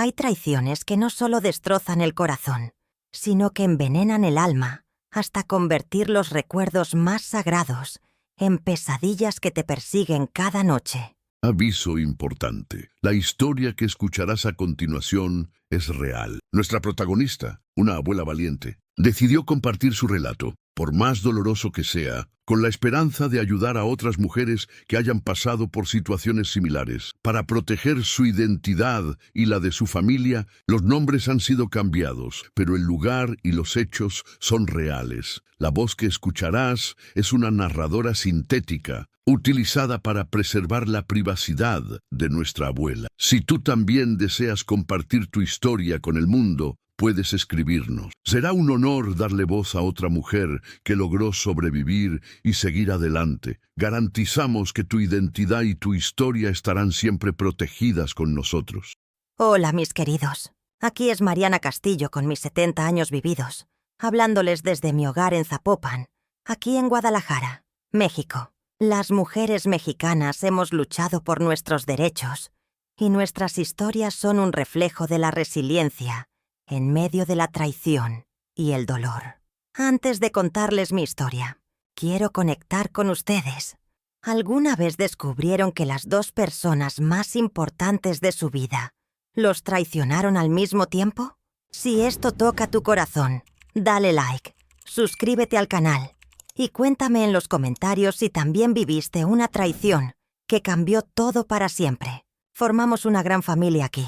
Hay traiciones que no solo destrozan el corazón, sino que envenenan el alma hasta convertir los recuerdos más sagrados en pesadillas que te persiguen cada noche. Aviso importante. La historia que escucharás a continuación es real. Nuestra protagonista, una abuela valiente, decidió compartir su relato, por más doloroso que sea, con la esperanza de ayudar a otras mujeres que hayan pasado por situaciones similares. Para proteger su identidad y la de su familia, los nombres han sido cambiados, pero el lugar y los hechos son reales. La voz que escucharás es una narradora sintética, utilizada para preservar la privacidad de nuestra abuela. Si tú también deseas compartir tu historia con el mundo, puedes escribirnos. Será un honor darle voz a otra mujer que logró sobrevivir y seguir adelante. Garantizamos que tu identidad y tu historia estarán siempre protegidas con nosotros. Hola, mis queridos. Aquí es Mariana Castillo con mis 70 años vividos, hablándoles desde mi hogar en Zapopan, aquí en Guadalajara, México. Las mujeres mexicanas hemos luchado por nuestros derechos y nuestras historias son un reflejo de la resiliencia en medio de la traición y el dolor. Antes de contarles mi historia, quiero conectar con ustedes. ¿Alguna vez descubrieron que las dos personas más importantes de su vida los traicionaron al mismo tiempo? Si esto toca tu corazón, dale like, suscríbete al canal y cuéntame en los comentarios si también viviste una traición que cambió todo para siempre. Formamos una gran familia aquí.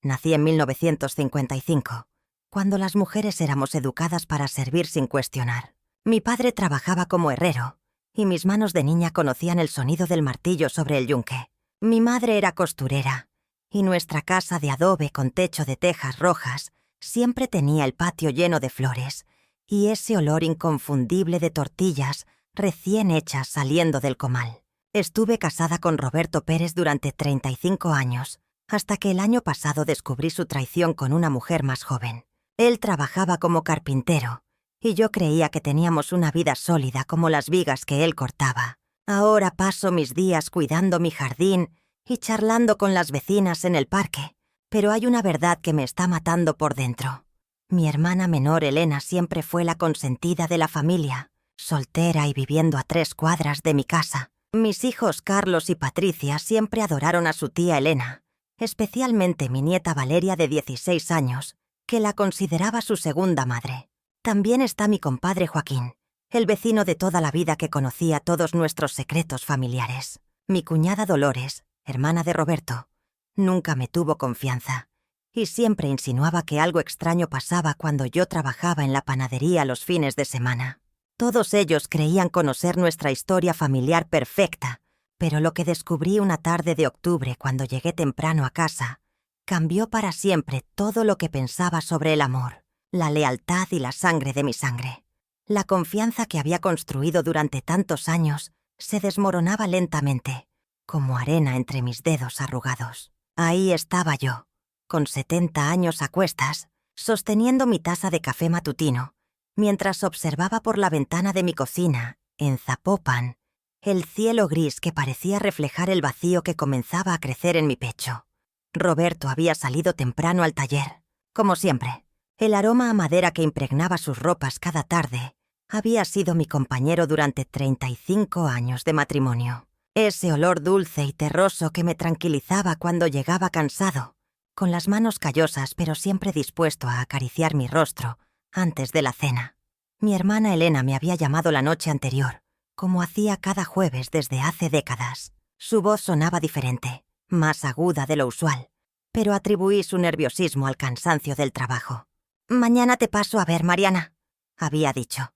Nací en 1955, cuando las mujeres éramos educadas para servir sin cuestionar. Mi padre trabajaba como herrero, y mis manos de niña conocían el sonido del martillo sobre el yunque. Mi madre era costurera, y nuestra casa de adobe con techo de tejas rojas siempre tenía el patio lleno de flores, y ese olor inconfundible de tortillas recién hechas saliendo del comal. Estuve casada con Roberto Pérez durante 35 años, hasta que el año pasado descubrí su traición con una mujer más joven. Él trabajaba como carpintero, y yo creía que teníamos una vida sólida como las vigas que él cortaba. Ahora paso mis días cuidando mi jardín y charlando con las vecinas en el parque, pero hay una verdad que me está matando por dentro. Mi hermana menor Elena siempre fue la consentida de la familia, soltera y viviendo a 3 cuadras de mi casa. Mis hijos Carlos y Patricia siempre adoraron a su tía Elena, especialmente mi nieta Valeria de 16 años, que la consideraba su segunda madre. También está mi compadre Joaquín, el vecino de toda la vida que conocía todos nuestros secretos familiares. Mi cuñada Dolores, hermana de Roberto, nunca me tuvo confianza y siempre insinuaba que algo extraño pasaba cuando yo trabajaba en la panadería los fines de semana. Todos ellos creían conocer nuestra historia familiar perfecta, pero lo que descubrí una tarde de octubre cuando llegué temprano a casa cambió para siempre todo lo que pensaba sobre el amor, la lealtad y la sangre de mi sangre. La confianza que había construido durante tantos años se desmoronaba lentamente, como arena entre mis dedos arrugados. Ahí estaba yo, con 70 años a cuestas, sosteniendo mi taza de café matutino, mientras observaba por la ventana de mi cocina, en Zapopan, el cielo gris que parecía reflejar el vacío que comenzaba a crecer en mi pecho. Roberto había salido temprano al taller, como siempre. El aroma a madera que impregnaba sus ropas cada tarde había sido mi compañero durante 35 años de matrimonio. Ese olor dulce y terroso que me tranquilizaba cuando llegaba cansado, con las manos callosas pero siempre dispuesto a acariciar mi rostro antes de la cena. Mi hermana Elena me había llamado la noche anterior, como hacía cada jueves desde hace décadas. Su voz sonaba diferente, más aguda de lo usual, pero atribuí su nerviosismo al cansancio del trabajo. «Mañana te paso a ver, Mariana», había dicho.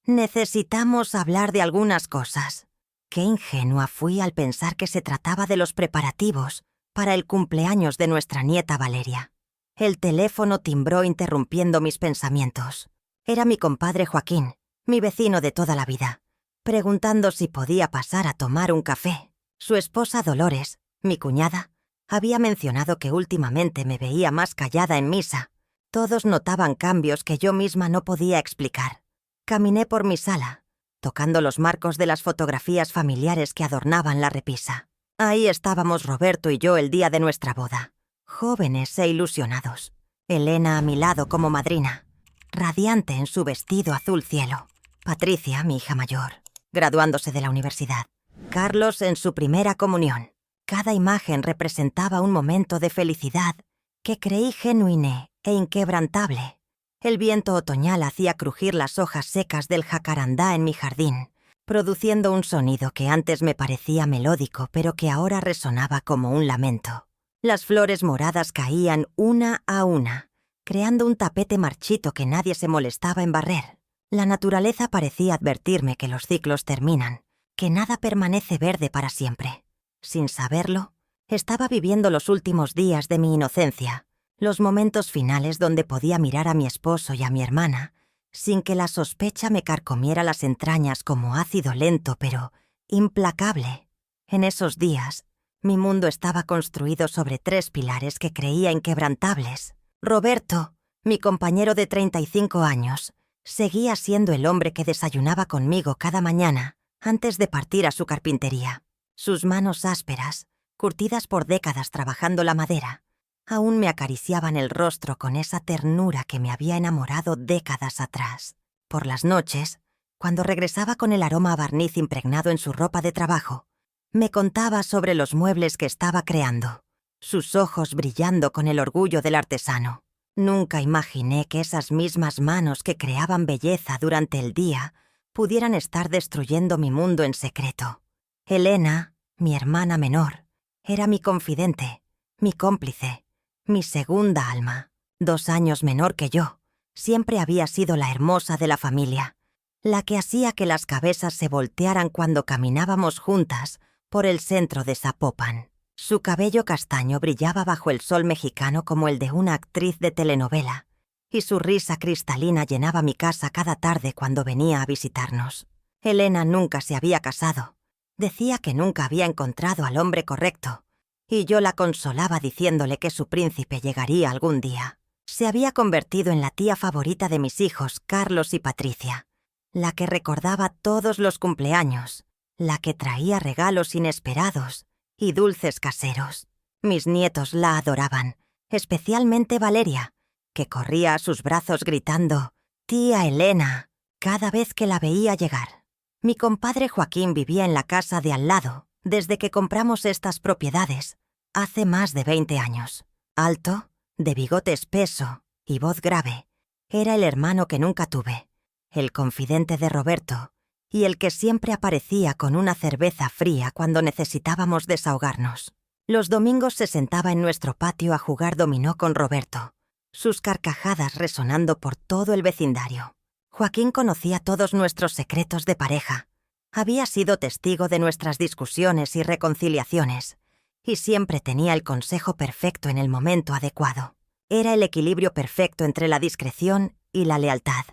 «Necesitamos hablar de algunas cosas». Qué ingenua fui al pensar que se trataba de los preparativos para el cumpleaños de nuestra nieta Valeria. El teléfono timbró interrumpiendo mis pensamientos. Era mi compadre Joaquín, mi vecino de toda la vida, preguntando si podía pasar a tomar un café. Su esposa Dolores, mi cuñada, había mencionado que últimamente me veía más callada en misa. Todos notaban cambios que yo misma no podía explicar. Caminé por mi sala, tocando los marcos de las fotografías familiares que adornaban la repisa. Ahí estábamos Roberto y yo el día de nuestra boda. jóvenes e ilusionados. Elena a mi lado como madrina, radiante en su vestido azul cielo. Patricia, mi hija mayor, graduándose de la universidad. Carlos en su primera comunión. Cada imagen representaba un momento de felicidad que creí genuino e inquebrantable. El viento otoñal hacía crujir las hojas secas del jacarandá en mi jardín, produciendo un sonido que antes me parecía melódico, pero que ahora resonaba como un lamento. Las flores moradas caían una a una, creando un tapete marchito que nadie se molestaba en barrer. La naturaleza parecía advertirme que los ciclos terminan, que nada permanece verde para siempre. Sin saberlo, estaba viviendo los últimos días de mi inocencia, los momentos finales donde podía mirar a mi esposo y a mi hermana, sin que la sospecha me carcomiera las entrañas como ácido lento pero implacable. En esos días, mi mundo estaba construido sobre 3 pilares que creía inquebrantables. Roberto, mi compañero de 35 años, seguía siendo el hombre que desayunaba conmigo cada mañana antes de partir a su carpintería. Sus manos ásperas, curtidas por décadas trabajando la madera, aún me acariciaban el rostro con esa ternura que me había enamorado décadas atrás. Por las noches, cuando regresaba con el aroma a barniz impregnado en su ropa de trabajo, me contaba sobre los muebles que estaba creando, sus ojos brillando con el orgullo del artesano. Nunca imaginé que esas mismas manos que creaban belleza durante el día pudieran estar destruyendo mi mundo en secreto. Elena, mi hermana menor, era mi confidente, mi cómplice, mi segunda alma. 2 años menor que yo, siempre había sido la hermosa de la familia, la que hacía que las cabezas se voltearan cuando caminábamos juntas por el centro de Zapopan. Su cabello castaño brillaba bajo el sol mexicano como el de una actriz de telenovela, y su risa cristalina llenaba mi casa cada tarde cuando venía a visitarnos. Elena nunca se había casado. Decía que nunca había encontrado al hombre correcto, y yo la consolaba diciéndole que su príncipe llegaría algún día. Se había convertido en la tía favorita de mis hijos, Carlos y Patricia, la que recordaba todos los cumpleaños, la que traía regalos inesperados y dulces caseros. Mis nietos la adoraban, especialmente Valeria, que corría a sus brazos gritando «¡Tía Elena!» cada vez que la veía llegar. Mi compadre Joaquín vivía en la casa de al lado desde que compramos estas propiedades, hace más de 20 años. Alto, de bigote espeso y voz grave, era el hermano que nunca tuve, el confidente de Roberto, y el que siempre aparecía con una cerveza fría cuando necesitábamos desahogarnos. Los domingos se sentaba en nuestro patio a jugar dominó con Roberto, sus carcajadas resonando por todo el vecindario. Joaquín conocía todos nuestros secretos de pareja, había sido testigo de nuestras discusiones y reconciliaciones, y siempre tenía el consejo perfecto en el momento adecuado. Era el equilibrio perfecto entre la discreción y la lealtad.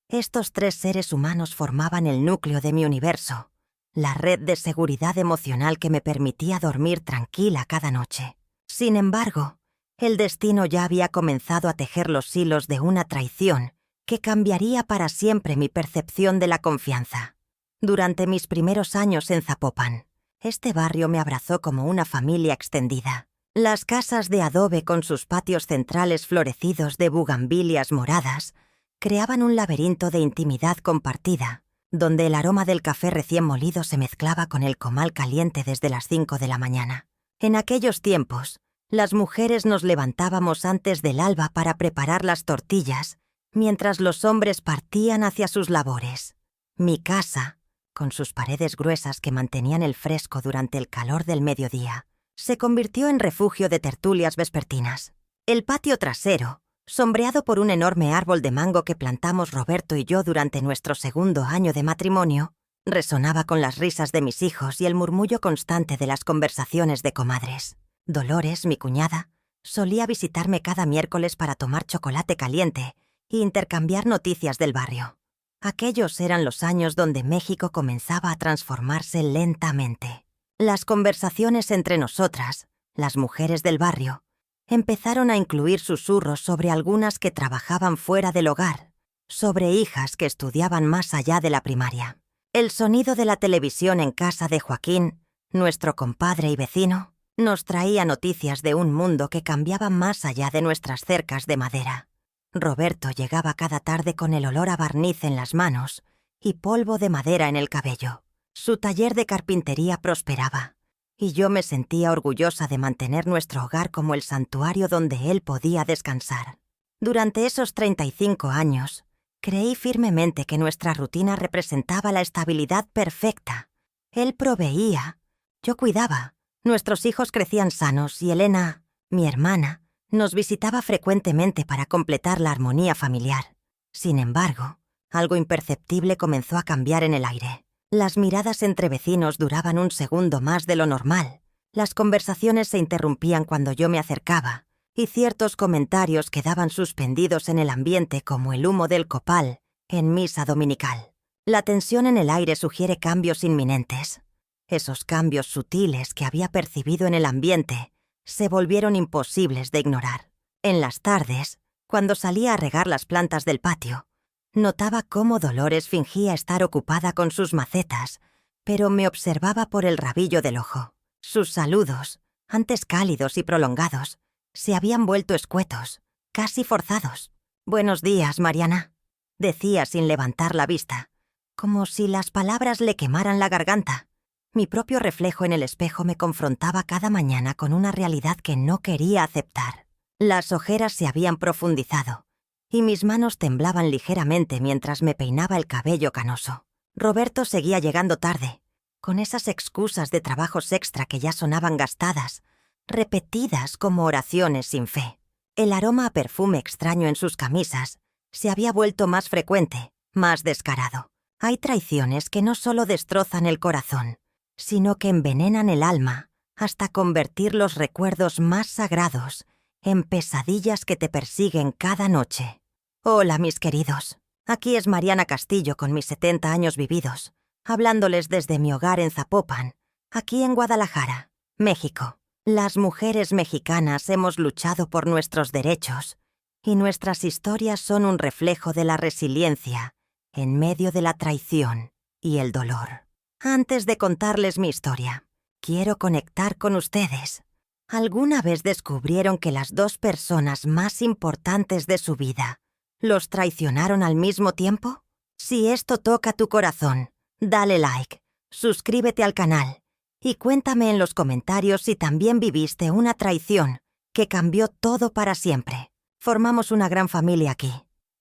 Estos 3 seres humanos formaban el núcleo de mi universo, la red de seguridad emocional que me permitía dormir tranquila cada noche. Sin embargo, el destino ya había comenzado a tejer los hilos de una traición que cambiaría para siempre mi percepción de la confianza. Durante mis primeros años en Zapopan, este barrio me abrazó como una familia extendida. Las casas de adobe con sus patios centrales florecidos de bugambilias moradas creaban un laberinto de intimidad compartida, donde el aroma del café recién molido se mezclaba con el comal caliente desde las 5 de la mañana. En aquellos tiempos, las mujeres nos levantábamos antes del alba para preparar las tortillas, mientras los hombres partían hacia sus labores. Mi casa, con sus paredes gruesas que mantenían el fresco durante el calor del mediodía, se convirtió en refugio de tertulias vespertinas. El patio trasero, sombreado por un enorme árbol de mango que plantamos Roberto y yo durante nuestro 2º año de matrimonio, resonaba con las risas de mis hijos y el murmullo constante de las conversaciones de comadres. Dolores, mi cuñada, solía visitarme cada miércoles para tomar chocolate caliente e intercambiar noticias del barrio. Aquellos eran los años donde México comenzaba a transformarse lentamente. Las conversaciones entre nosotras, las mujeres del barrio, empezaron a incluir susurros sobre algunas que trabajaban fuera del hogar, sobre hijas que estudiaban más allá de la primaria. El sonido de la televisión en casa de Joaquín, nuestro compadre y vecino, Nos traía noticias de un mundo que cambiaba más allá de nuestras cercas de madera. Roberto llegaba cada tarde con el olor a barniz en las manos y polvo de madera en el cabello. Su taller de carpintería prosperaba, y yo me sentía orgullosa de mantener nuestro hogar como el santuario donde él podía descansar. Durante esos 35 años, creí firmemente que nuestra rutina representaba la estabilidad perfecta. Él proveía, yo cuidaba, nuestros hijos crecían sanos y Elena, mi hermana, nos visitaba frecuentemente para completar la armonía familiar. Sin embargo, algo imperceptible comenzó a cambiar en el aire. Las miradas entre vecinos duraban un segundo más de lo normal. Las conversaciones se interrumpían cuando yo me acercaba, y ciertos comentarios quedaban suspendidos en el ambiente como el humo del copal en misa dominical. La tensión en el aire sugiere cambios inminentes. Esos cambios sutiles que había percibido en el ambiente se volvieron imposibles de ignorar. En las tardes, cuando salía a regar las plantas del patio, notaba cómo Dolores fingía estar ocupada con sus macetas, pero me observaba por el rabillo del ojo. Sus saludos, antes cálidos y prolongados, se habían vuelto escuetos, casi forzados. «Buenos días, Mariana», decía sin levantar la vista, como si las palabras le quemaran la garganta. Mi propio reflejo en el espejo me confrontaba cada mañana con una realidad que no quería aceptar. Las ojeras se habían profundizado, y mis manos temblaban ligeramente mientras me peinaba el cabello canoso. Roberto seguía llegando tarde, con esas excusas de trabajos extra que ya sonaban gastadas, repetidas como oraciones sin fe. El aroma a perfume extraño en sus camisas se había vuelto más frecuente, más descarado. Hay traiciones que no solo destrozan el corazón, sino que envenenan el alma hasta convertir los recuerdos más sagrados en pesadillas que te persiguen cada noche. Hola, mis queridos. Aquí es Mariana Castillo con mis 70 años vividos, hablándoles desde mi hogar en Zapopan, aquí en Guadalajara, México. Las mujeres mexicanas hemos luchado por nuestros derechos y nuestras historias son un reflejo de la resiliencia en medio de la traición y el dolor. Antes de contarles mi historia, quiero conectar con ustedes. ¿Alguna vez descubrieron que las dos personas más importantes de su vida los traicionaron al mismo tiempo? Si esto toca tu corazón, dale like, suscríbete al canal y cuéntame en los comentarios si también viviste una traición que cambió todo para siempre. Formamos una gran familia aquí.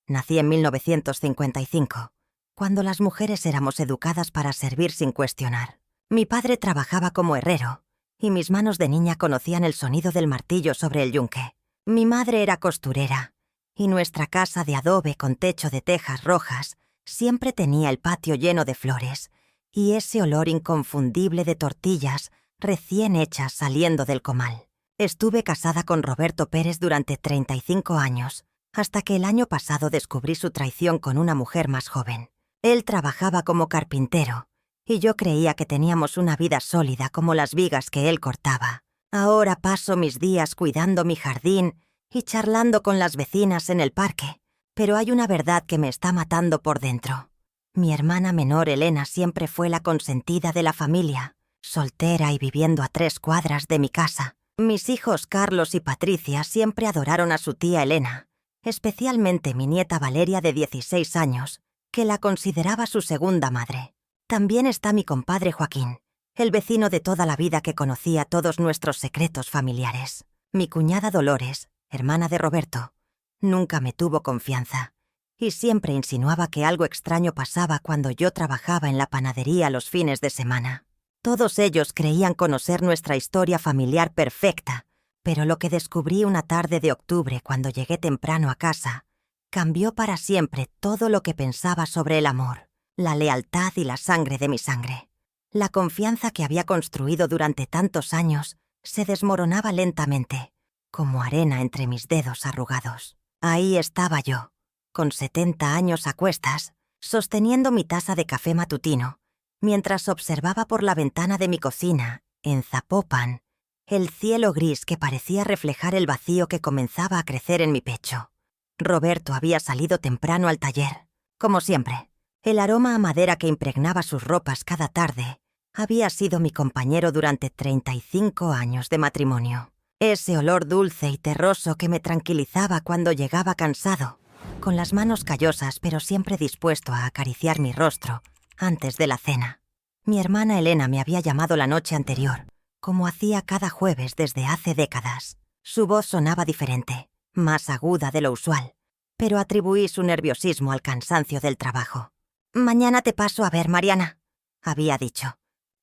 Nací en 1955, cuando las mujeres éramos educadas para servir sin cuestionar. Mi padre trabajaba como herrero, y mis manos de niña conocían el sonido del martillo sobre el yunque. Mi madre era costurera, y nuestra casa de adobe con techo de tejas rojas siempre tenía el patio lleno de flores, y ese olor inconfundible de tortillas recién hechas saliendo del comal. Estuve casada con Roberto Pérez durante 35 años, hasta que el año pasado descubrí su traición con una mujer más joven. Él trabajaba como carpintero, y yo creía que teníamos una vida sólida como las vigas que él cortaba. Ahora paso mis días cuidando mi jardín y charlando con las vecinas en el parque, pero hay una verdad que me está matando por dentro. Mi hermana menor Elena siempre fue la consentida de la familia, soltera y viviendo a 3 cuadras de mi casa. Mis hijos Carlos y Patricia siempre adoraron a su tía Elena, especialmente mi nieta Valeria de 16 años, que la consideraba su segunda madre. También está mi compadre Joaquín, el vecino de toda la vida que conocía todos nuestros secretos familiares. Mi cuñada Dolores, hermana de Roberto, nunca me tuvo confianza y siempre insinuaba que algo extraño pasaba cuando yo trabajaba en la panadería los fines de semana. Todos ellos creían conocer nuestra historia familiar perfecta, pero lo que descubrí una tarde de octubre cuando llegué temprano a casa cambió para siempre todo lo que pensaba sobre el amor, la lealtad y la sangre de mi sangre. La confianza que había construido durante tantos años se desmoronaba lentamente, como arena entre mis dedos arrugados. Ahí estaba yo, con 70 años a cuestas, sosteniendo mi taza de café matutino, mientras observaba por la ventana de mi cocina, en Zapopan, el cielo gris que parecía reflejar el vacío que comenzaba a crecer en mi pecho. Roberto había salido temprano al taller, como siempre. El aroma a madera que impregnaba sus ropas cada tarde Había sido mi compañero durante 35 años de matrimonio. Ese olor dulce y terroso que me tranquilizaba cuando llegaba cansado, con las manos callosas pero siempre dispuesto a acariciar mi rostro antes de la cena. Mi hermana Elena me había llamado la noche anterior, como hacía cada jueves desde hace décadas. Su voz sonaba diferente, más aguda de lo usual, pero atribuí su nerviosismo al cansancio del trabajo. «Mañana te paso a ver, Mariana», había dicho.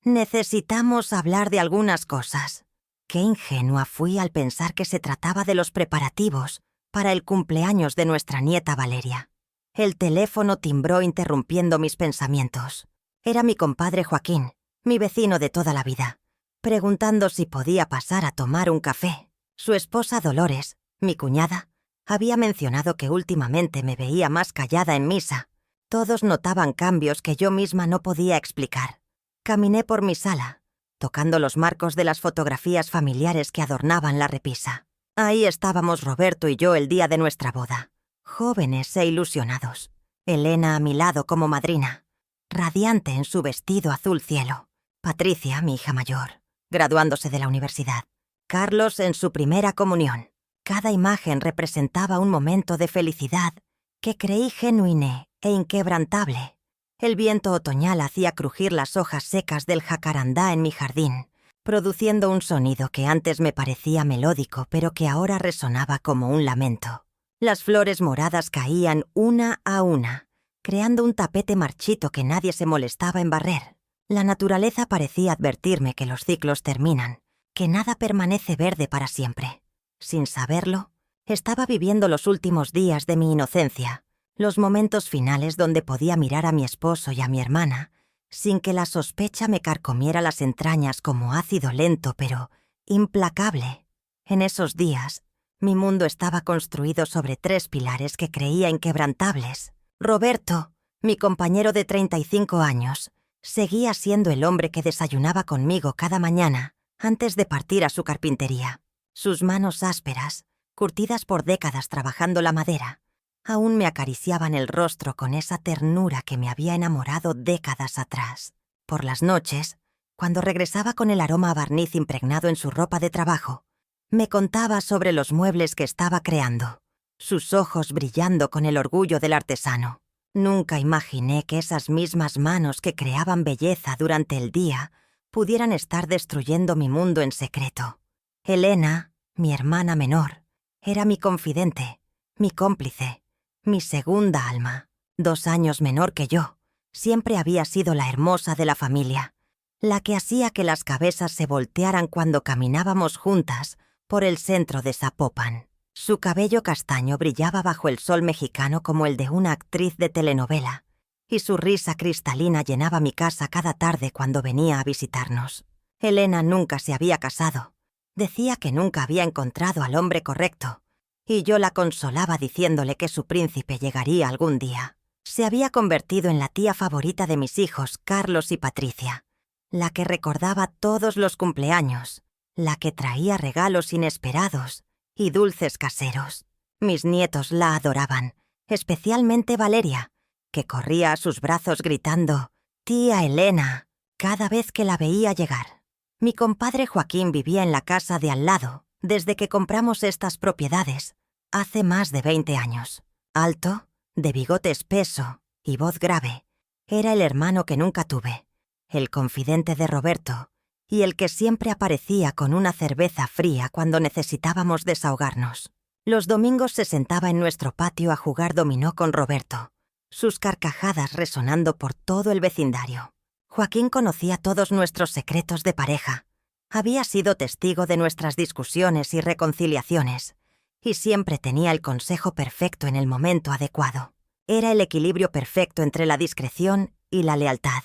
«Necesitamos hablar de algunas cosas». Qué ingenua fui al pensar que se trataba de los preparativos para el cumpleaños de nuestra nieta Valeria. El teléfono timbró interrumpiendo mis pensamientos. Era mi compadre Joaquín, mi vecino de toda la vida, preguntando si podía pasar a tomar un café. Su esposa Dolores, mi cuñada, había mencionado que últimamente me veía más callada en misa. Todos notaban cambios que yo misma no podía explicar. Caminé por mi sala, tocando los marcos de las fotografías familiares que adornaban la repisa. Ahí estábamos Roberto y yo el día de nuestra boda, jóvenes e ilusionados. Elena a mi lado como madrina, radiante en su vestido azul cielo. Patricia, mi hija mayor, graduándose de la universidad. Carlos en su primera comunión. Cada imagen representaba un momento de felicidad que creí genuino e inquebrantable. El viento otoñal hacía crujir las hojas secas del jacarandá en mi jardín, produciendo un sonido que antes me parecía melódico, pero que ahora resonaba como un lamento. Las flores moradas caían una a una, creando un tapete marchito que nadie se molestaba en barrer. La naturaleza parecía advertirme que los ciclos terminan, que nada permanece verde para siempre. Sin saberlo, estaba viviendo los últimos días de mi inocencia, los momentos finales donde podía mirar a mi esposo y a mi hermana, sin que la sospecha me carcomiera las entrañas como ácido lento pero implacable. En esos días, mi mundo estaba construido sobre 3 pilares que creía inquebrantables. Roberto, mi compañero de 35 años, seguía siendo el hombre que desayunaba conmigo cada mañana antes de partir a su carpintería. Sus manos ásperas, curtidas por décadas trabajando la madera, aún me acariciaban el rostro con esa ternura que me había enamorado décadas atrás. Por las noches, cuando regresaba con el aroma a barniz impregnado en su ropa de trabajo, me contaba sobre los muebles que estaba creando, sus ojos brillando con el orgullo del artesano. Nunca imaginé que esas mismas manos que creaban belleza durante el día pudieran estar destruyendo mi mundo en secreto. Elena, mi hermana menor, era mi confidente, mi cómplice, mi segunda alma. 2 años menor que yo, siempre había sido la hermosa de la familia, la que hacía que las cabezas se voltearan cuando caminábamos juntas por el centro de Zapopan. Su cabello castaño brillaba bajo el sol mexicano como el de una actriz de telenovela, y su risa cristalina llenaba mi casa cada tarde cuando venía a visitarnos. Elena nunca se había casado. Decía que nunca había encontrado al hombre correcto, y yo la consolaba diciéndole que su príncipe llegaría algún día. Se había convertido en la tía favorita de mis hijos, Carlos y Patricia, la que recordaba todos los cumpleaños, la que traía regalos inesperados y dulces caseros. Mis nietos la adoraban, especialmente Valeria, que corría a sus brazos gritando «¡Tía Elena!» cada vez que la veía llegar. Mi compadre Joaquín vivía en la casa de al lado desde que compramos estas propiedades, hace más de 20 años. Alto, de bigote espeso y voz grave, era el hermano que nunca tuve, el confidente de Roberto y el que siempre aparecía con una cerveza fría cuando necesitábamos desahogarnos. Los domingos se sentaba en nuestro patio a jugar dominó con Roberto, sus carcajadas resonando por todo el vecindario. Joaquín conocía todos nuestros secretos de pareja. Había sido testigo de nuestras discusiones y reconciliaciones, y siempre tenía el consejo perfecto en el momento adecuado. Era el equilibrio perfecto entre la discreción y la lealtad.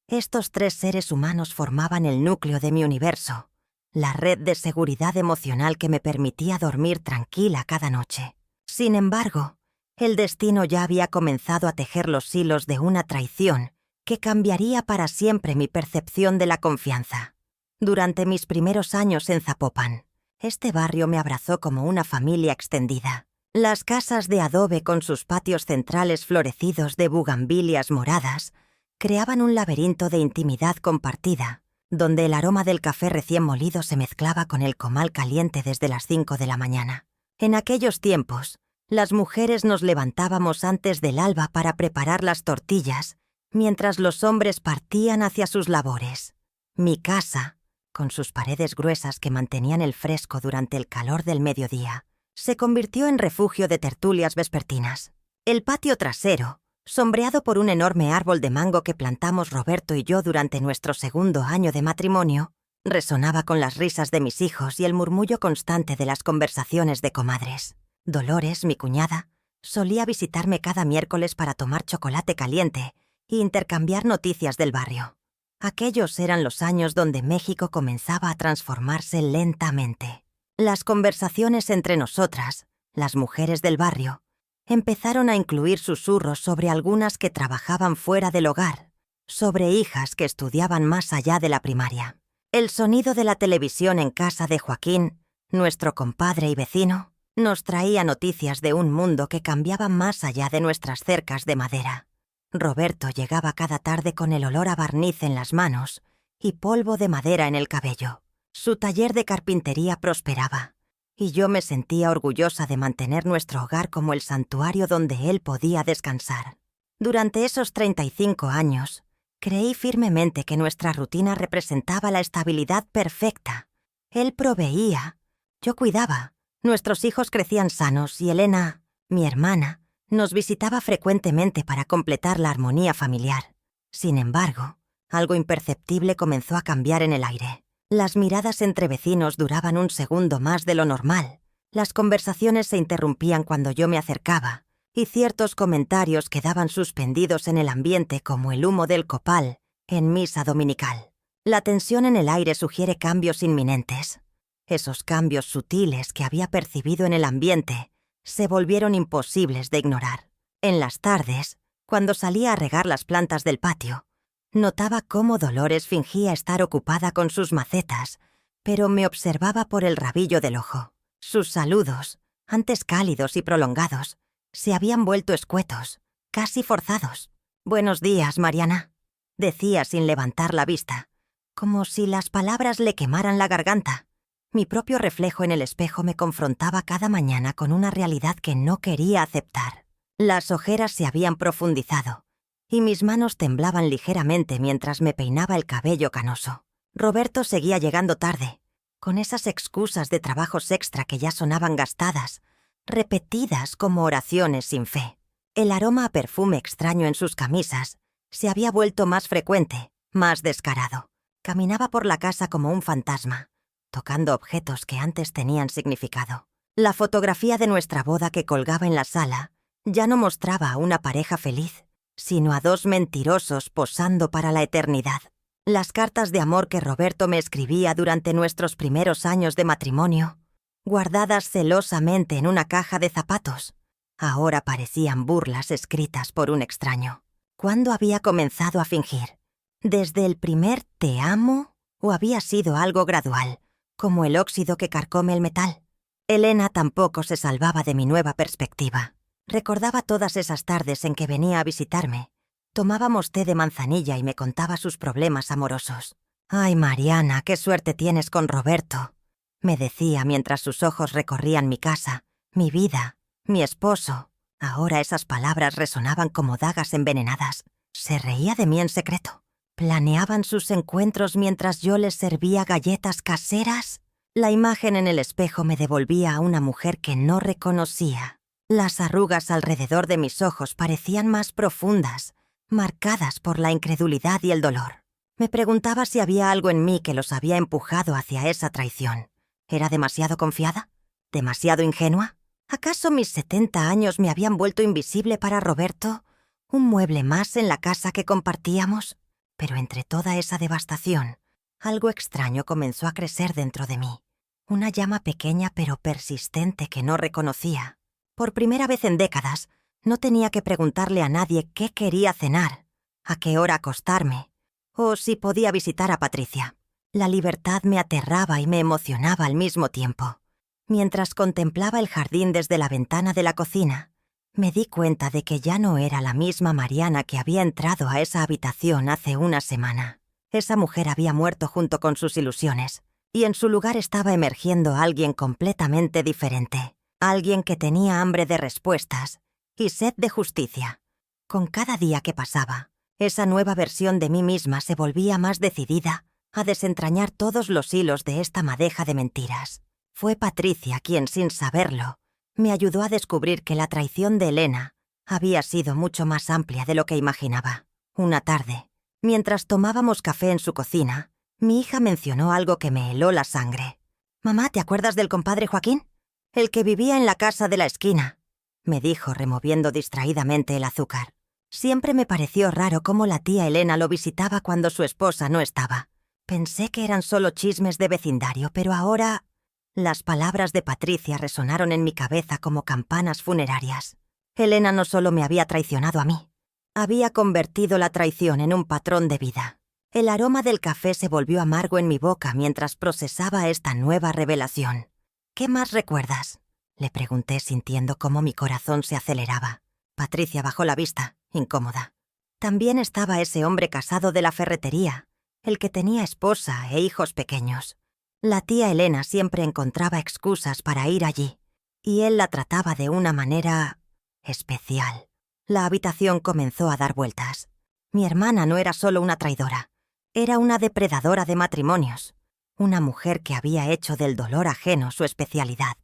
Estos 3 seres humanos formaban el núcleo de mi universo, la red de seguridad emocional que me permitía dormir tranquila cada noche. Sin embargo, el destino ya había comenzado a tejer los hilos de una traición que cambiaría para siempre mi percepción de la confianza. Durante mis primeros años en Zapopan, este barrio me abrazó como una familia extendida. Las casas de adobe con sus patios centrales florecidos de bugambilias moradas creaban un laberinto de intimidad compartida, donde el aroma del café recién molido se mezclaba con el comal caliente desde las 5 de la mañana. En aquellos tiempos, las mujeres nos levantábamos antes del alba para preparar las tortillas, mientras los hombres partían hacia sus labores. Mi casa, con sus paredes gruesas que mantenían el fresco durante el calor del mediodía, se convirtió en refugio de tertulias vespertinas. El patio trasero, sombreado por un enorme árbol de mango que plantamos Roberto y yo durante nuestro 2º año de matrimonio, resonaba con las risas de mis hijos y el murmullo constante de las conversaciones de comadres. Dolores, mi cuñada, solía visitarme cada miércoles para tomar chocolate caliente e intercambiar noticias del barrio. Aquellos eran los años donde México comenzaba a transformarse lentamente. Las conversaciones entre nosotras, las mujeres del barrio, empezaron a incluir susurros sobre algunas que trabajaban fuera del hogar, sobre hijas que estudiaban más allá de la primaria. El sonido de la televisión en casa de Joaquín, nuestro compadre y vecino, nos traía noticias de un mundo que cambiaba más allá de nuestras cercas de madera. Roberto llegaba cada tarde con el olor a barniz en las manos y polvo de madera en el cabello. Su taller de carpintería prosperaba, y yo me sentía orgullosa de mantener nuestro hogar como el santuario donde él podía descansar. Durante esos 35 años, creí firmemente que nuestra rutina representaba la estabilidad perfecta. Él proveía, yo cuidaba, nuestros hijos crecían sanos y Elena, mi hermana, nos visitaba frecuentemente para completar la armonía familiar. Sin embargo, algo imperceptible comenzó a cambiar en el aire. Las miradas entre vecinos duraban un segundo más de lo normal. Las conversaciones se interrumpían cuando yo me acercaba, y ciertos comentarios quedaban suspendidos en el ambiente como el humo del copal en misa dominical. La tensión en el aire sugiere cambios inminentes. Esos cambios sutiles que había percibido en el ambiente se volvieron imposibles de ignorar. En las tardes, cuando salía a regar las plantas del patio, notaba cómo Dolores fingía estar ocupada con sus macetas, pero me observaba por el rabillo del ojo. Sus saludos, antes cálidos y prolongados, se habían vuelto escuetos, casi forzados. «Buenos días, Mariana», decía sin levantar la vista, como si las palabras le quemaran la garganta. Mi propio reflejo en el espejo me confrontaba cada mañana con una realidad que no quería aceptar. Las ojeras se habían profundizado, y mis manos temblaban ligeramente mientras me peinaba el cabello canoso. Roberto seguía llegando tarde, con esas excusas de trabajos extra que ya sonaban gastadas, repetidas como oraciones sin fe. El aroma a perfume extraño en sus camisas se había vuelto más frecuente, más descarado. Caminaba por la casa como un fantasma, tocando objetos que antes tenían significado. La fotografía de nuestra boda que colgaba en la sala ya no mostraba a una pareja feliz, sino a dos mentirosos posando para la eternidad. Las cartas de amor que Roberto me escribía durante nuestros primeros años de matrimonio, guardadas celosamente en una caja de zapatos, ahora parecían burlas escritas por un extraño. ¿Cuándo había comenzado a fingir? ¿Desde el primer «te amo» o había sido algo gradual, como el óxido que carcome el metal? Elena tampoco se salvaba de mi nueva perspectiva. Recordaba todas esas tardes en que venía a visitarme. Tomábamos té de manzanilla y me contaba sus problemas amorosos. «Ay, Mariana, qué suerte tienes con Roberto», me decía mientras sus ojos recorrían mi casa, mi vida, mi esposo. Ahora esas palabras resonaban como dagas envenenadas. ¿Se reía de mí en secreto? ¿Planeaban sus encuentros mientras yo les servía galletas caseras? La imagen en el espejo me devolvía a una mujer que no reconocía. Las arrugas alrededor de mis ojos parecían más profundas, marcadas por la incredulidad y el dolor. Me preguntaba si había algo en mí que los había empujado hacia esa traición. ¿Era demasiado confiada? ¿Demasiado ingenua? ¿Acaso mis 70 años me habían vuelto invisible para Roberto? ¿Un mueble más en la casa que compartíamos? Pero entre toda esa devastación, algo extraño comenzó a crecer dentro de mí. Una llama pequeña pero persistente que no reconocía. Por primera vez en décadas, no tenía que preguntarle a nadie qué quería cenar, a qué hora acostarme, o si podía visitar a Patricia. La libertad me aterraba y me emocionaba al mismo tiempo. Mientras contemplaba el jardín desde la ventana de la cocina, Me di cuenta de que ya no era la misma Mariana que había entrado a esa habitación hace una semana. Esa mujer había muerto junto con sus ilusiones, y en su lugar estaba emergiendo alguien completamente diferente. Alguien que tenía hambre de respuestas y sed de justicia. Con cada día que pasaba, esa nueva versión de mí misma se volvía más decidida a desentrañar todos los hilos de esta madeja de mentiras. Fue Patricia quien, sin saberlo, me ayudó a descubrir que la traición de Elena había sido mucho más amplia de lo que imaginaba. Una tarde, mientras tomábamos café en su cocina, mi hija mencionó algo que me heló la sangre. «Mamá, ¿te acuerdas del compadre Joaquín? El que vivía en la casa de la esquina», me dijo removiendo distraídamente el azúcar. Siempre me pareció raro cómo la tía Elena lo visitaba cuando su esposa no estaba. Pensé que eran solo chismes de vecindario, pero ahora... Las palabras de Patricia resonaron en mi cabeza como campanas funerarias. Elena no solo me había traicionado a mí, había convertido la traición en un patrón de vida. El aroma del café se volvió amargo en mi boca mientras procesaba esta nueva revelación. «¿Qué más recuerdas?», le pregunté sintiendo cómo mi corazón se aceleraba. Patricia bajó la vista, incómoda. También estaba ese hombre casado de la ferretería, el que tenía esposa e hijos pequeños. La tía Elena siempre encontraba excusas para ir allí, y él la trataba de una manera especial. La habitación comenzó a dar vueltas. Mi hermana no era solo una traidora, era una depredadora de matrimonios, una mujer que había hecho del dolor ajeno su especialidad.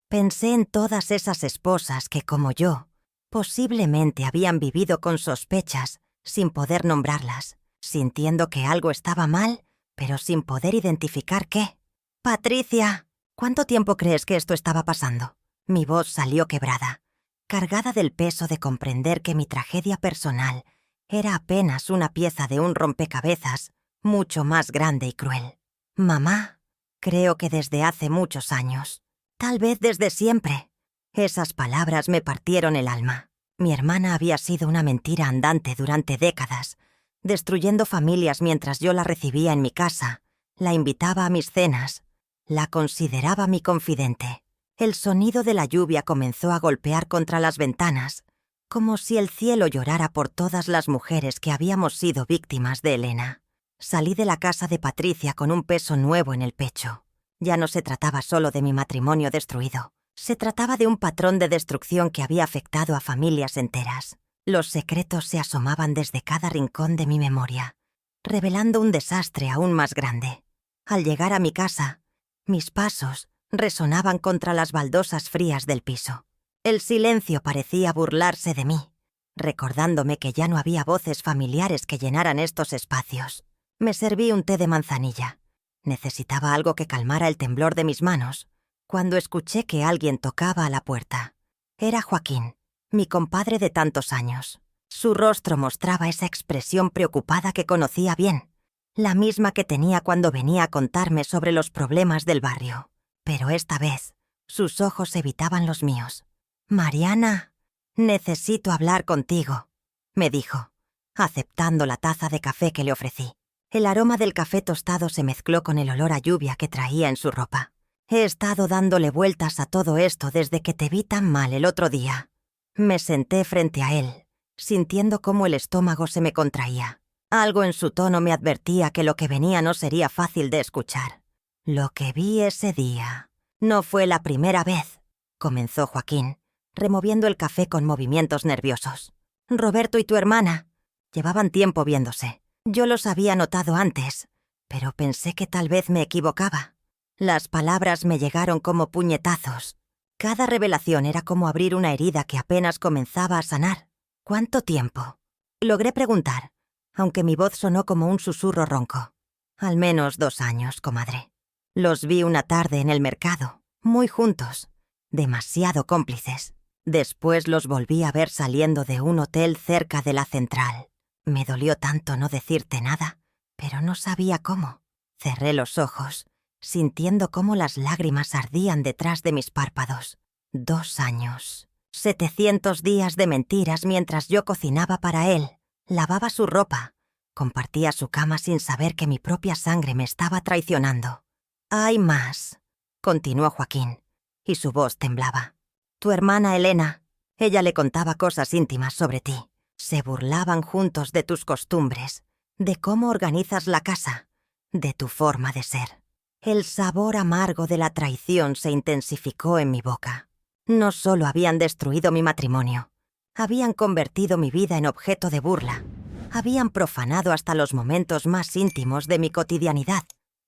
Pensé en todas esas esposas que, como yo, posiblemente habían vivido con sospechas sin poder nombrarlas, sintiendo que algo estaba mal, pero sin poder identificar qué. «Patricia, ¿cuánto tiempo crees que esto estaba pasando?». Mi voz salió quebrada, cargada del peso de comprender que mi tragedia personal era apenas una pieza de un rompecabezas mucho más grande y cruel. «Mamá, creo que desde hace muchos años. Tal vez desde siempre». Esas palabras me partieron el alma. Mi hermana había sido una mentira andante durante décadas, destruyendo familias mientras yo la recibía en mi casa, la invitaba a mis cenas, la consideraba mi confidente. El sonido de la lluvia comenzó a golpear contra las ventanas, como si el cielo llorara por todas las mujeres que habíamos sido víctimas de Elena. Salí de la casa de Patricia con un peso nuevo en el pecho. Ya no se trataba solo de mi matrimonio destruido. Se trataba de un patrón de destrucción que había afectado a familias enteras. Los secretos se asomaban desde cada rincón de mi memoria, revelando un desastre aún más grande. Al llegar a mi casa, mis pasos resonaban contra las baldosas frías del piso. El silencio parecía burlarse de mí, recordándome que ya no había voces familiares que llenaran estos espacios. Me serví un té de manzanilla. Necesitaba algo que calmara el temblor de mis manos, cuando escuché que alguien tocaba a la puerta. Era Joaquín, mi compadre de tantos años. Su rostro mostraba esa expresión preocupada que conocía bien, la misma que tenía cuando venía a contarme sobre los problemas del barrio. Pero esta vez, sus ojos evitaban los míos. «Mariana, necesito hablar contigo», me dijo, aceptando la taza de café que le ofrecí. El aroma del café tostado se mezcló con el olor a lluvia que traía en su ropa. «He estado dándole vueltas a todo esto desde que te vi tan mal el otro día». Me senté frente a él, sintiendo cómo el estómago se me contraía. Algo en su tono me advertía que lo que venía no sería fácil de escuchar. «Lo que vi ese día no fue la primera vez», comenzó Joaquín, removiendo el café con movimientos nerviosos. «Roberto y tu hermana llevaban tiempo viéndose. Yo los había notado antes, pero pensé que tal vez me equivocaba». Las palabras me llegaron como puñetazos. Cada revelación era como abrir una herida que apenas comenzaba a sanar. «¿Cuánto tiempo?», logré preguntar, aunque mi voz sonó como un susurro ronco. «Al menos 2 años, comadre. Los vi una tarde en el mercado, muy juntos, demasiado cómplices. Después los volví a ver saliendo de un hotel cerca de la central. Me dolió tanto no decirte nada, pero no sabía cómo». Cerré los ojos, sintiendo cómo las lágrimas ardían detrás de mis párpados. 2 años. 700 días de mentiras mientras yo cocinaba para él, lavaba su ropa, compartía su cama sin saber que mi propia sangre me estaba traicionando. «Hay más», continuó Joaquín, y su voz temblaba. «Tu hermana Elena Ella le contaba cosas íntimas sobre ti. Se burlaban juntos de tus costumbres, de cómo organizas la casa, de tu forma de ser. El sabor amargo de la traición se intensificó en mi boca. No solo habían destruido mi matrimonio, habían convertido mi vida en objeto de burla. Habían profanado hasta los momentos más íntimos de mi cotidianidad.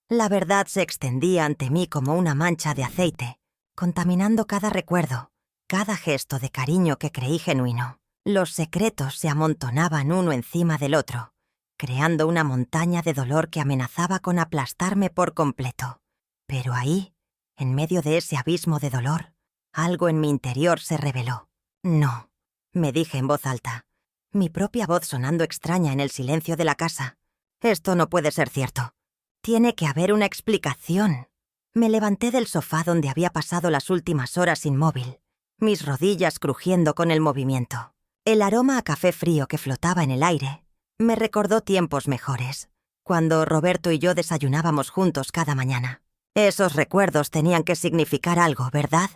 La verdad se extendía ante mí como una mancha de aceite, contaminando cada recuerdo, cada gesto de cariño que creí genuino. Los secretos se amontonaban uno encima del otro, creando una montaña de dolor que amenazaba con aplastarme por completo. Pero ahí, en medio de ese abismo de dolor, algo en mi interior se reveló. No, me dije en voz alta, mi propia voz sonando extraña en el silencio de la casa. Esto no puede ser cierto. Tiene que haber una explicación. Me levanté del sofá donde había pasado las últimas horas inmóvil, mis rodillas crujiendo con el movimiento. El aroma a café frío que flotaba en el aire me recordó tiempos mejores, cuando Roberto y yo desayunábamos juntos cada mañana. Esos recuerdos tenían que significar algo, ¿verdad?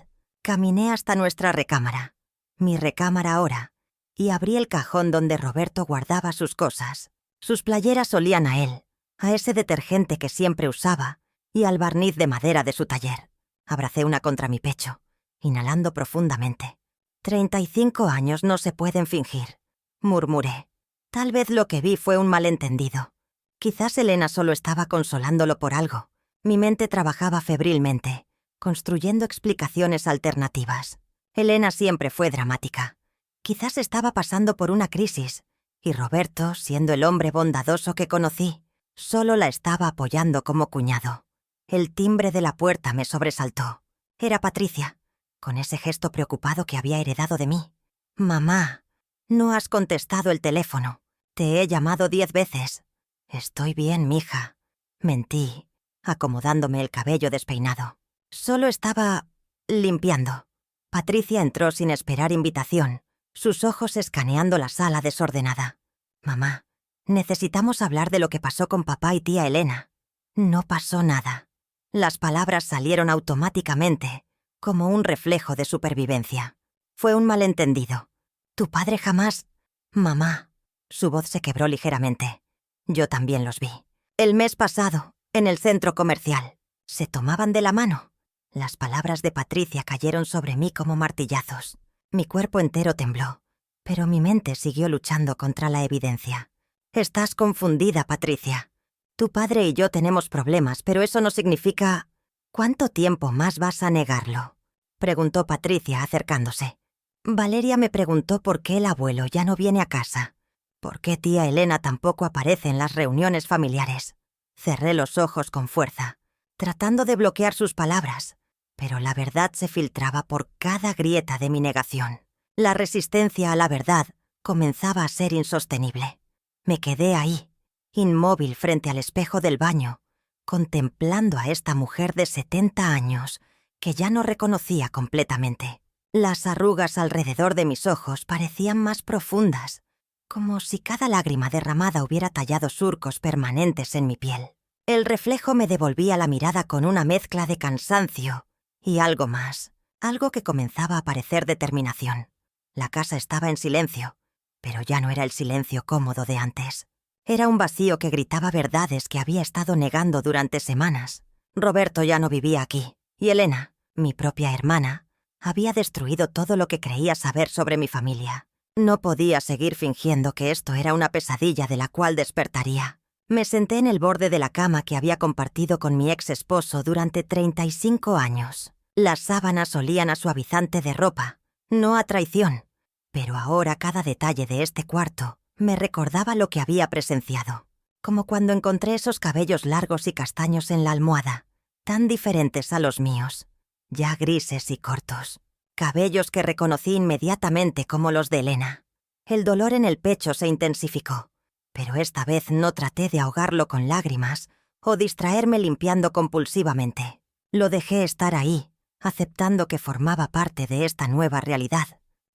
Caminé hasta nuestra recámara, mi recámara ahora, y abrí el cajón donde Roberto guardaba sus cosas. Sus playeras olían a él, a ese detergente que siempre usaba y al barniz de madera de su taller. Abracé una contra mi pecho, inhalando profundamente. 35 años no se pueden fingir, murmuré. Tal vez lo que vi fue un malentendido. Quizás Elena solo estaba consolándolo por algo. Mi mente trabajaba febrilmente, construyendo explicaciones alternativas. Elena siempre fue dramática. Quizás estaba pasando por una crisis, y Roberto, siendo el hombre bondadoso que conocí, solo la estaba apoyando como cuñado. El timbre de la puerta me sobresaltó. Era Patricia, con ese gesto preocupado que había heredado de mí. «Mamá, no has contestado el teléfono. Te he llamado 10 veces». «Estoy bien, mija», mentí, acomodándome el cabello despeinado. Solo estaba limpiando. Patricia entró sin esperar invitación, sus ojos escaneando la sala desordenada. «Mamá, necesitamos hablar de lo que pasó con papá y tía Elena». No pasó nada. Las palabras salieron automáticamente, como un reflejo de supervivencia. Fue un malentendido. Tu padre jamás... Mamá. Su voz se quebró ligeramente. Yo también los vi. El mes pasado, en el centro comercial. Se tomaban de la mano. Las palabras de Patricia cayeron sobre mí como martillazos. Mi cuerpo entero tembló, pero mi mente siguió luchando contra la evidencia. Estás confundida, Patricia. Tu padre y yo tenemos problemas, pero eso no significa... ¿Cuánto tiempo más vas a negarlo?, preguntó Patricia acercándose. Valeria me preguntó por qué el abuelo ya no viene a casa, por qué tía Elena tampoco aparece en las reuniones familiares. Cerré los ojos con fuerza, tratando de bloquear sus palabras, pero la verdad se filtraba por cada grieta de mi negación. La resistencia a la verdad comenzaba a ser insostenible. Me quedé ahí, inmóvil frente al espejo del baño, contemplando a esta mujer de 70 años que ya no reconocía completamente. Las arrugas alrededor de mis ojos parecían más profundas, como si cada lágrima derramada hubiera tallado surcos permanentes en mi piel. El reflejo me devolvía la mirada con una mezcla de cansancio y algo más, algo que comenzaba a parecer determinación. La casa estaba en silencio, pero ya no era el silencio cómodo de antes. Era un vacío que gritaba verdades que había estado negando durante semanas. Roberto ya no vivía aquí, y Elena, mi propia hermana, había destruido todo lo que creía saber sobre mi familia. No podía seguir fingiendo que esto era una pesadilla de la cual despertaría. Me senté en el borde de la cama que había compartido con mi ex esposo durante 35 años. Las sábanas olían a suavizante de ropa, no a traición, pero ahora cada detalle de este cuarto me recordaba lo que había presenciado, como cuando encontré esos cabellos largos y castaños en la almohada, tan diferentes a los míos, ya grises y cortos, cabellos que reconocí inmediatamente como los de Elena. El dolor en el pecho se intensificó, pero esta vez no traté de ahogarlo con lágrimas o distraerme limpiando compulsivamente. Lo dejé estar ahí, aceptando que formaba parte de esta nueva realidad.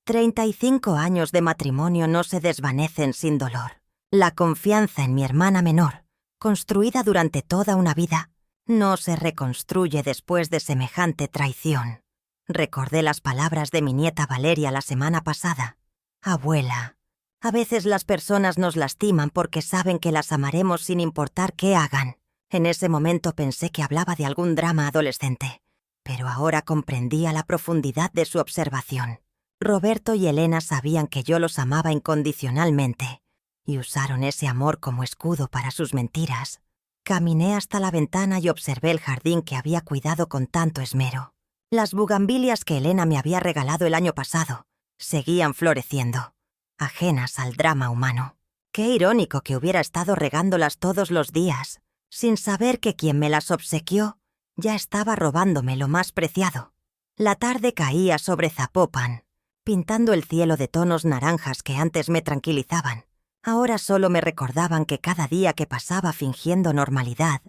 35 años de matrimonio no se desvanecen sin dolor. La confianza en mi hermana menor, construida durante toda una vida, no se reconstruye después de semejante traición. Recordé las palabras de mi nieta Valeria la semana pasada. Abuela, a veces las personas nos lastiman porque saben que las amaremos sin importar qué hagan. En ese momento pensé que hablaba de algún drama adolescente, pero ahora comprendía la profundidad de su observación. Roberto y Elena sabían que yo los amaba incondicionalmente y usaron ese amor como escudo para sus mentiras. Caminé hasta la ventana y observé el jardín que había cuidado con tanto esmero. Las bugambilias que Elena me había regalado el año pasado seguían floreciendo, ajenas al drama humano. Qué irónico que hubiera estado regándolas todos los días, sin saber que quien me las obsequió ya estaba robándome lo más preciado. La tarde caía sobre Zapopan, pintando el cielo de tonos naranjas que antes me tranquilizaban. Ahora solo me recordaban que cada día que pasaba fingiendo normalidad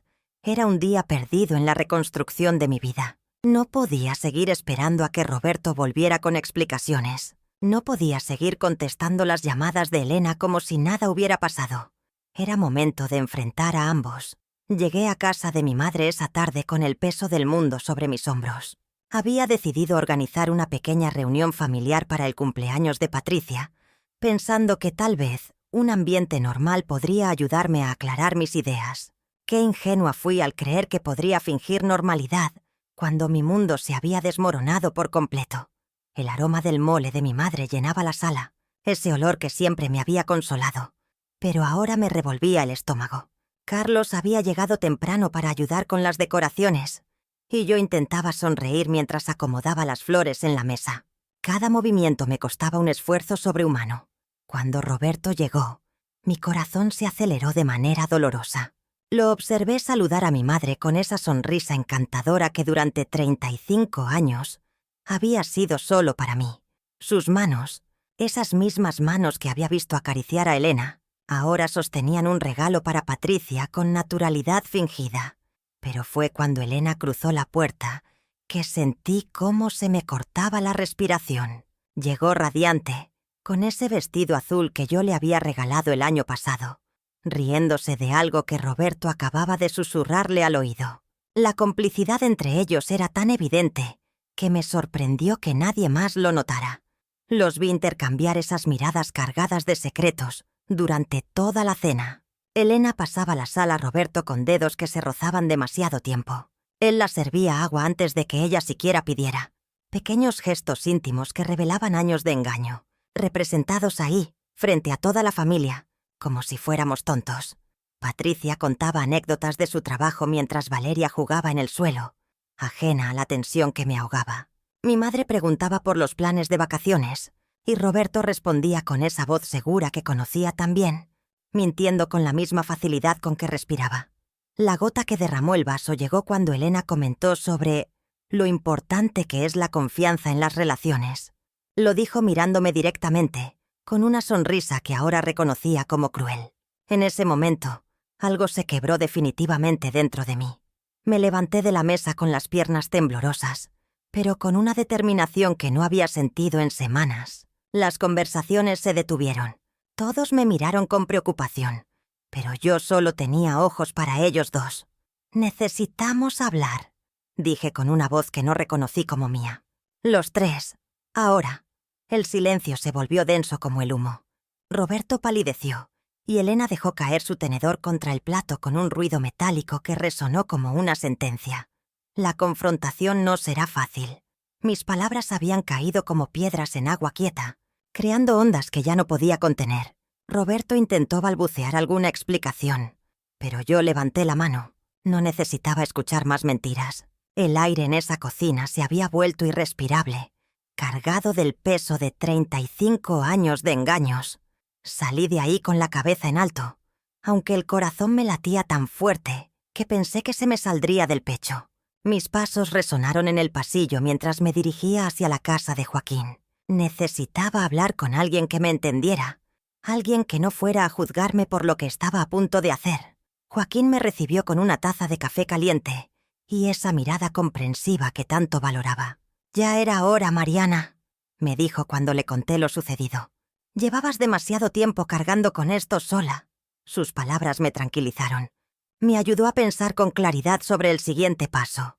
era un día perdido en la reconstrucción de mi vida. No podía seguir esperando a que Roberto volviera con explicaciones. No podía seguir contestando las llamadas de Elena como si nada hubiera pasado. Era momento de enfrentar a ambos. Llegué a casa de mi madre esa tarde con el peso del mundo sobre mis hombros. Había decidido organizar una pequeña reunión familiar para el cumpleaños de Patricia, pensando que tal vez un ambiente normal podría ayudarme a aclarar mis ideas. Qué ingenua fui al creer que podría fingir normalidad cuando mi mundo se había desmoronado por completo. El aroma del mole de mi madre llenaba la sala, ese olor que siempre me había consolado. Pero ahora me revolvía el estómago. Carlos había llegado temprano para ayudar con las decoraciones, y yo intentaba sonreír mientras acomodaba las flores en la mesa. Cada movimiento me costaba un esfuerzo sobrehumano. Cuando Roberto llegó, mi corazón se aceleró de manera dolorosa. Lo observé saludar a mi madre con esa sonrisa encantadora que durante 35 años había sido solo para mí. Sus manos, esas mismas manos que había visto acariciar a Elena, ahora sostenían un regalo para Patricia con naturalidad fingida. Pero fue cuando Elena cruzó la puerta que sentí cómo se me cortaba la respiración. Llegó radiante, con ese vestido azul que yo le había regalado el año pasado, riéndose de algo que Roberto acababa de susurrarle al oído. La complicidad entre ellos era tan evidente que me sorprendió que nadie más lo notara. Los vi intercambiar esas miradas cargadas de secretos durante toda la cena. Elena pasaba la sal a Roberto con dedos que se rozaban demasiado tiempo. Él la servía agua antes de que ella siquiera pidiera. Pequeños gestos íntimos que revelaban años de engaño, representados ahí, frente a toda la familia, como si fuéramos tontos. Patricia contaba anécdotas de su trabajo mientras Valeria jugaba en el suelo, ajena a la tensión que me ahogaba. Mi madre preguntaba por los planes de vacaciones, y Roberto respondía con esa voz segura que conocía tan bien, mintiendo con la misma facilidad con que respiraba. La gota que derramó el vaso llegó cuando Elena comentó sobre lo importante que es la confianza en las relaciones. Lo dijo mirándome directamente, con una sonrisa que ahora reconocía como cruel. En ese momento, algo se quebró definitivamente dentro de mí. Me levanté de la mesa con las piernas temblorosas, pero con una determinación que no había sentido en semanas. Las conversaciones se detuvieron. Todos me miraron con preocupación, pero yo solo tenía ojos para ellos dos. «Necesitamos hablar», dije con una voz que no reconocí como mía. Los tres. Ahora. El silencio se volvió denso como el humo. Roberto palideció, y Elena dejó caer su tenedor contra el plato con un ruido metálico que resonó como una sentencia. La confrontación no será fácil. Mis palabras habían caído como piedras en agua quieta, creando ondas que ya no podía contener. Roberto intentó balbucear alguna explicación, pero yo levanté la mano. No necesitaba escuchar más mentiras. El aire en esa cocina se había vuelto irrespirable, cargado del peso de 35 años de engaños. Salí de ahí con la cabeza en alto, aunque el corazón me latía tan fuerte que pensé que se me saldría del pecho. Mis pasos resonaron en el pasillo mientras me dirigía hacia la casa de Joaquín. Necesitaba hablar con alguien que me entendiera, alguien que no fuera a juzgarme por lo que estaba a punto de hacer. Joaquín me recibió con una taza de café caliente y esa mirada comprensiva que tanto valoraba. «Ya era hora, Mariana», me dijo cuando le conté lo sucedido. «Llevabas demasiado tiempo cargando con esto sola». Sus palabras me tranquilizaron. Me ayudó a pensar con claridad sobre el siguiente paso.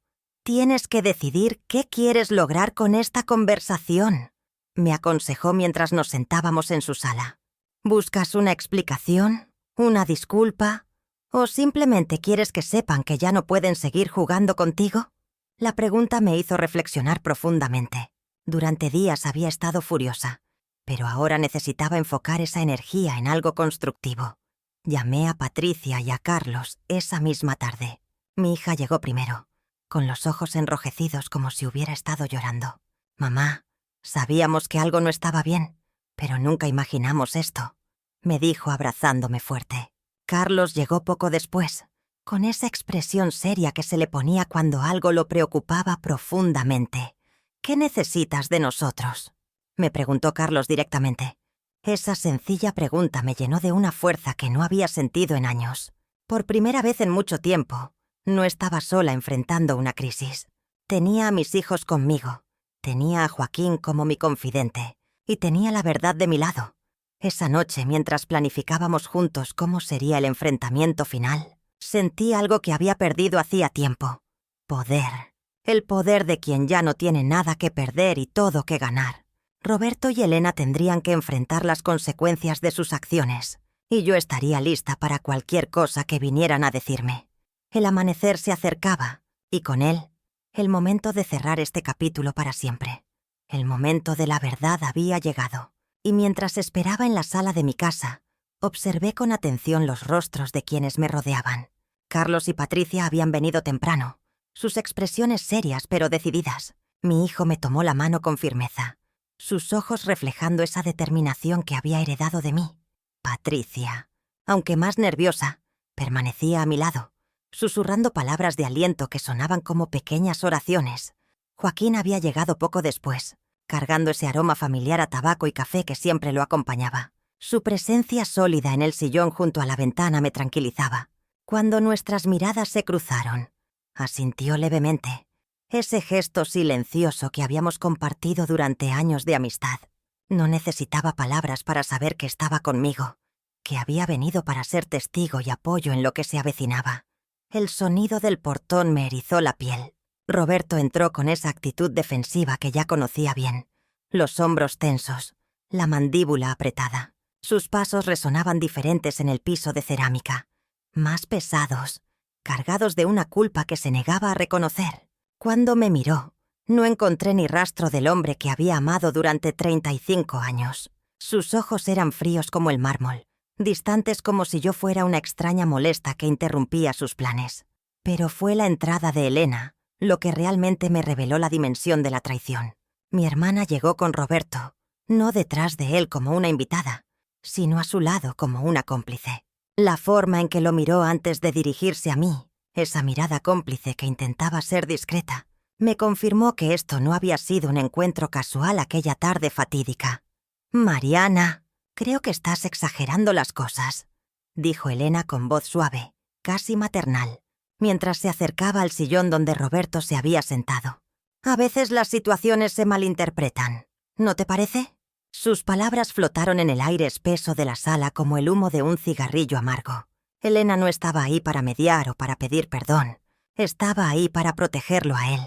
Tienes que decidir qué quieres lograr con esta conversación, me aconsejó mientras nos sentábamos en su sala. ¿Buscas una explicación? ¿Una disculpa? ¿O simplemente quieres que sepan que ya no pueden seguir jugando contigo? La pregunta me hizo reflexionar profundamente. Durante días había estado furiosa, pero ahora necesitaba enfocar esa energía en algo constructivo. Llamé a Patricia y a Carlos esa misma tarde. Mi hija llegó primero, con los ojos enrojecidos como si hubiera estado llorando. «Mamá, sabíamos que algo no estaba bien, pero nunca imaginamos esto», me dijo abrazándome fuerte. Carlos llegó poco después, con esa expresión seria que se le ponía cuando algo lo preocupaba profundamente. «¿Qué necesitas de nosotros?», me preguntó Carlos directamente. Esa sencilla pregunta me llenó de una fuerza que no había sentido en años. Por primera vez en mucho tiempo, no estaba sola enfrentando una crisis. Tenía a mis hijos conmigo, tenía a Joaquín como mi confidente, y tenía la verdad de mi lado. Esa noche, mientras planificábamos juntos cómo sería el enfrentamiento final, sentí algo que había perdido hacía tiempo. Poder. El poder de quien ya no tiene nada que perder y todo que ganar. Roberto y Elena tendrían que enfrentar las consecuencias de sus acciones, y yo estaría lista para cualquier cosa que vinieran a decirme. El amanecer se acercaba, y con él, el momento de cerrar este capítulo para siempre. El momento de la verdad había llegado, y mientras esperaba en la sala de mi casa, observé con atención los rostros de quienes me rodeaban. Carlos y Patricia habían venido temprano, sus expresiones serias pero decididas. Mi hijo me tomó la mano con firmeza, sus ojos reflejando esa determinación que había heredado de mí. Patricia, aunque más nerviosa, permanecía a mi lado, susurrando palabras de aliento que sonaban como pequeñas oraciones. Joaquín había llegado poco después, cargando ese aroma familiar a tabaco y café que siempre lo acompañaba. Su presencia sólida en el sillón junto a la ventana me tranquilizaba. Cuando nuestras miradas se cruzaron, asintió levemente. Ese gesto silencioso que habíamos compartido durante años de amistad. No necesitaba palabras para saber que estaba conmigo, que había venido para ser testigo y apoyo en lo que se avecinaba. El sonido del portón me erizó la piel. Roberto entró con esa actitud defensiva que ya conocía bien. Los hombros tensos, la mandíbula apretada. Sus pasos resonaban diferentes en el piso de cerámica, más pesados, cargados de una culpa que se negaba a reconocer. Cuando me miró, no encontré ni rastro del hombre que había amado durante 35 años. Sus ojos eran fríos como el mármol, distantes como si yo fuera una extraña molesta que interrumpía sus planes. Pero fue la entrada de Elena lo que realmente me reveló la dimensión de la traición. Mi hermana llegó con Roberto, no detrás de él como una invitada, sino a su lado como una cómplice. La forma en que lo miró antes de dirigirse a mí, esa mirada cómplice que intentaba ser discreta, me confirmó que esto no había sido un encuentro casual aquella tarde fatídica. «Mariana, creo que estás exagerando las cosas», dijo Elena con voz suave, casi maternal, mientras se acercaba al sillón donde Roberto se había sentado. «A veces las situaciones se malinterpretan, ¿no te parece?» Sus palabras flotaron en el aire espeso de la sala como el humo de un cigarrillo amargo. Elena no estaba ahí para mediar o para pedir perdón. Estaba ahí para protegerlo a él,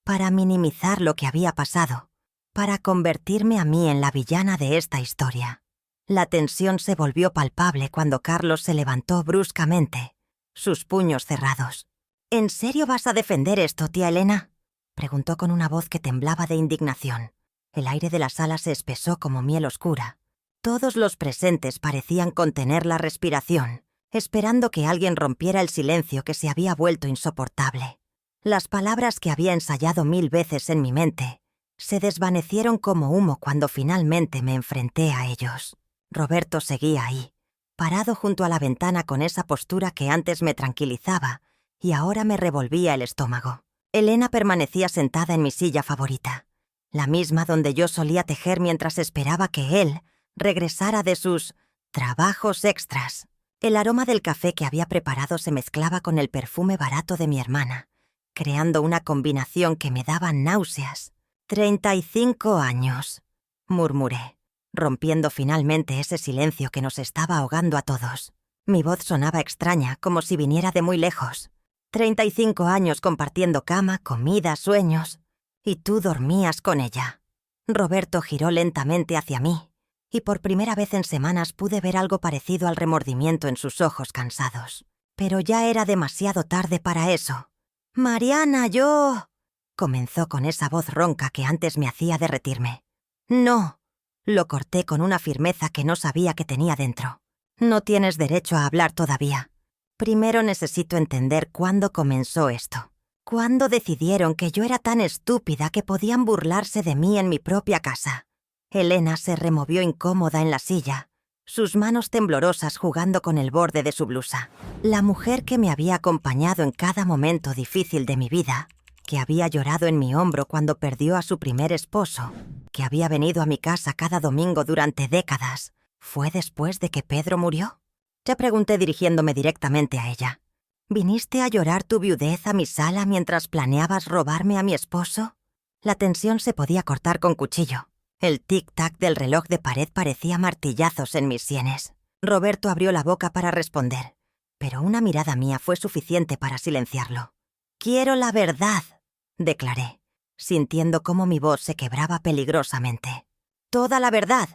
para minimizar lo que había pasado, para convertirme a mí en la villana de esta historia. La tensión se volvió palpable cuando Carlos se levantó bruscamente, sus puños cerrados. «¿En serio vas a defender esto, tía Elena?», preguntó con una voz que temblaba de indignación. El aire de la sala se espesó como miel oscura. Todos los presentes parecían contener la respiración, esperando que alguien rompiera el silencio que se había vuelto insoportable. Las palabras que había ensayado 1000 veces en mi mente se desvanecieron como humo cuando finalmente me enfrenté a ellos. Roberto seguía ahí, parado junto a la ventana con esa postura que antes me tranquilizaba y ahora me revolvía el estómago. Elena permanecía sentada en mi silla favorita, la misma donde yo solía tejer mientras esperaba que él regresara de sus trabajos extras. El aroma del café que había preparado se mezclaba con el perfume barato de mi hermana, creando una combinación que me daba náuseas. 35 años, murmuré, rompiendo finalmente ese silencio que nos estaba ahogando a todos. Mi voz sonaba extraña, como si viniera de muy lejos. 35 años compartiendo cama, comida, sueños. Y tú dormías con ella. Roberto giró lentamente hacia mí, y por primera vez en semanas pude ver algo parecido al remordimiento en sus ojos cansados. Pero ya era demasiado tarde para eso. «Mariana, yo...» comenzó con esa voz ronca que antes me hacía derretirme. «No», lo corté con una firmeza que no sabía que tenía dentro. «No tienes derecho a hablar todavía. Primero necesito entender cuándo comenzó esto. ¿Cuándo decidieron que yo era tan estúpida que podían burlarse de mí en mi propia casa?» Elena se removió incómoda en la silla, sus manos temblorosas jugando con el borde de su blusa. La mujer que me había acompañado en cada momento difícil de mi vida, que había llorado en mi hombro cuando perdió a su primer esposo, que había venido a mi casa cada domingo durante décadas, ¿fue después de que Pedro murió? Te pregunté dirigiéndome directamente a ella. ¿Viniste a llorar tu viudez a mi sala mientras planeabas robarme a mi esposo? La tensión se podía cortar con cuchillo. El tic-tac del reloj de pared parecía martillazos en mis sienes. Roberto abrió la boca para responder, pero una mirada mía fue suficiente para silenciarlo. «Quiero la verdad», declaré, sintiendo cómo mi voz se quebraba peligrosamente. «Toda la verdad,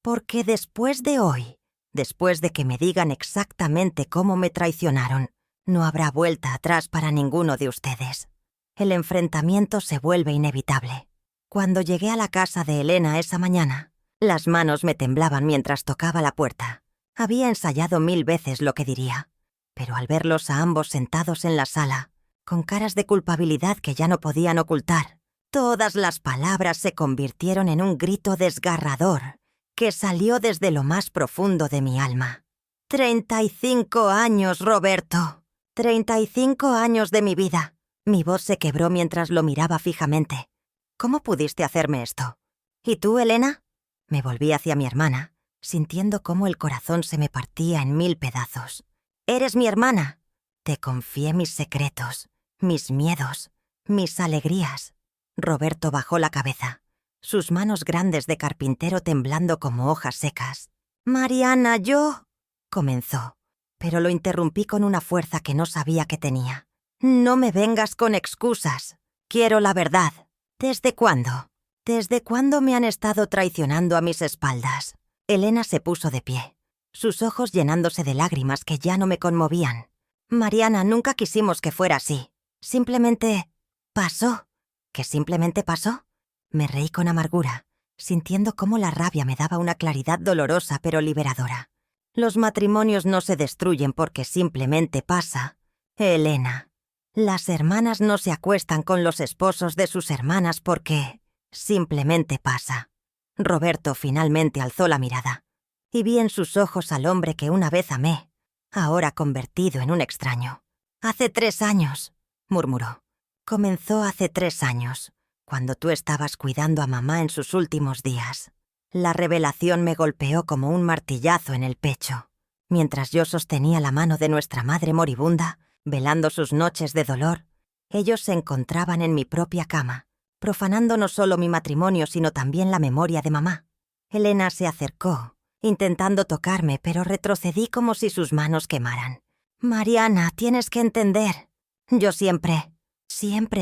porque después de hoy, después de que me digan exactamente cómo me traicionaron, no habrá vuelta atrás para ninguno de ustedes. El enfrentamiento se vuelve inevitable. Cuando llegué a la casa de Elena esa mañana, las manos me temblaban mientras tocaba la puerta. Había ensayado 1000 veces lo que diría, pero al verlos a ambos sentados en la sala, con caras de culpabilidad que ya no podían ocultar, todas las palabras se convirtieron en un grito desgarrador que salió desde lo más profundo de mi alma. 35 años, Roberto. 35 años de mi vida. Mi voz se quebró mientras lo miraba fijamente. ¿Cómo pudiste hacerme esto? ¿Y tú, Elena? Me volví hacia mi hermana, sintiendo cómo el corazón se me partía en 1000 pedazos. «Eres mi hermana. Te confié mis secretos, mis miedos, mis alegrías». Roberto bajó la cabeza, sus manos grandes de carpintero temblando como hojas secas. «Mariana, yo...» comenzó, pero lo interrumpí con una fuerza que no sabía que tenía. «No me vengas con excusas. Quiero la verdad. ¿Desde cuándo? ¿Desde cuándo me han estado traicionando a mis espaldas?» Elena se puso de pie, sus ojos llenándose de lágrimas que ya no me conmovían. «Mariana, nunca quisimos que fuera así. Simplemente... pasó». ¿Que simplemente pasó? Me reí con amargura, sintiendo cómo la rabia me daba una claridad dolorosa pero liberadora. Los matrimonios no se destruyen porque simplemente pasa. Elena. Las hermanas no se acuestan con los esposos de sus hermanas porque simplemente pasa. Roberto finalmente alzó la mirada, y vi en sus ojos al hombre que una vez amé, ahora convertido en un extraño. «Hace 3 años», murmuró. «Comenzó hace 3 años, cuando tú estabas cuidando a mamá en sus últimos días». La revelación me golpeó como un martillazo en el pecho. Mientras yo sostenía la mano de nuestra madre moribunda, velando sus noches de dolor, ellos se encontraban en mi propia cama, profanando no solo mi matrimonio sino también la memoria de mamá. Elena se acercó, intentando tocarme, pero retrocedí como si sus manos quemaran. «Mariana, tienes que entender. Yo siempre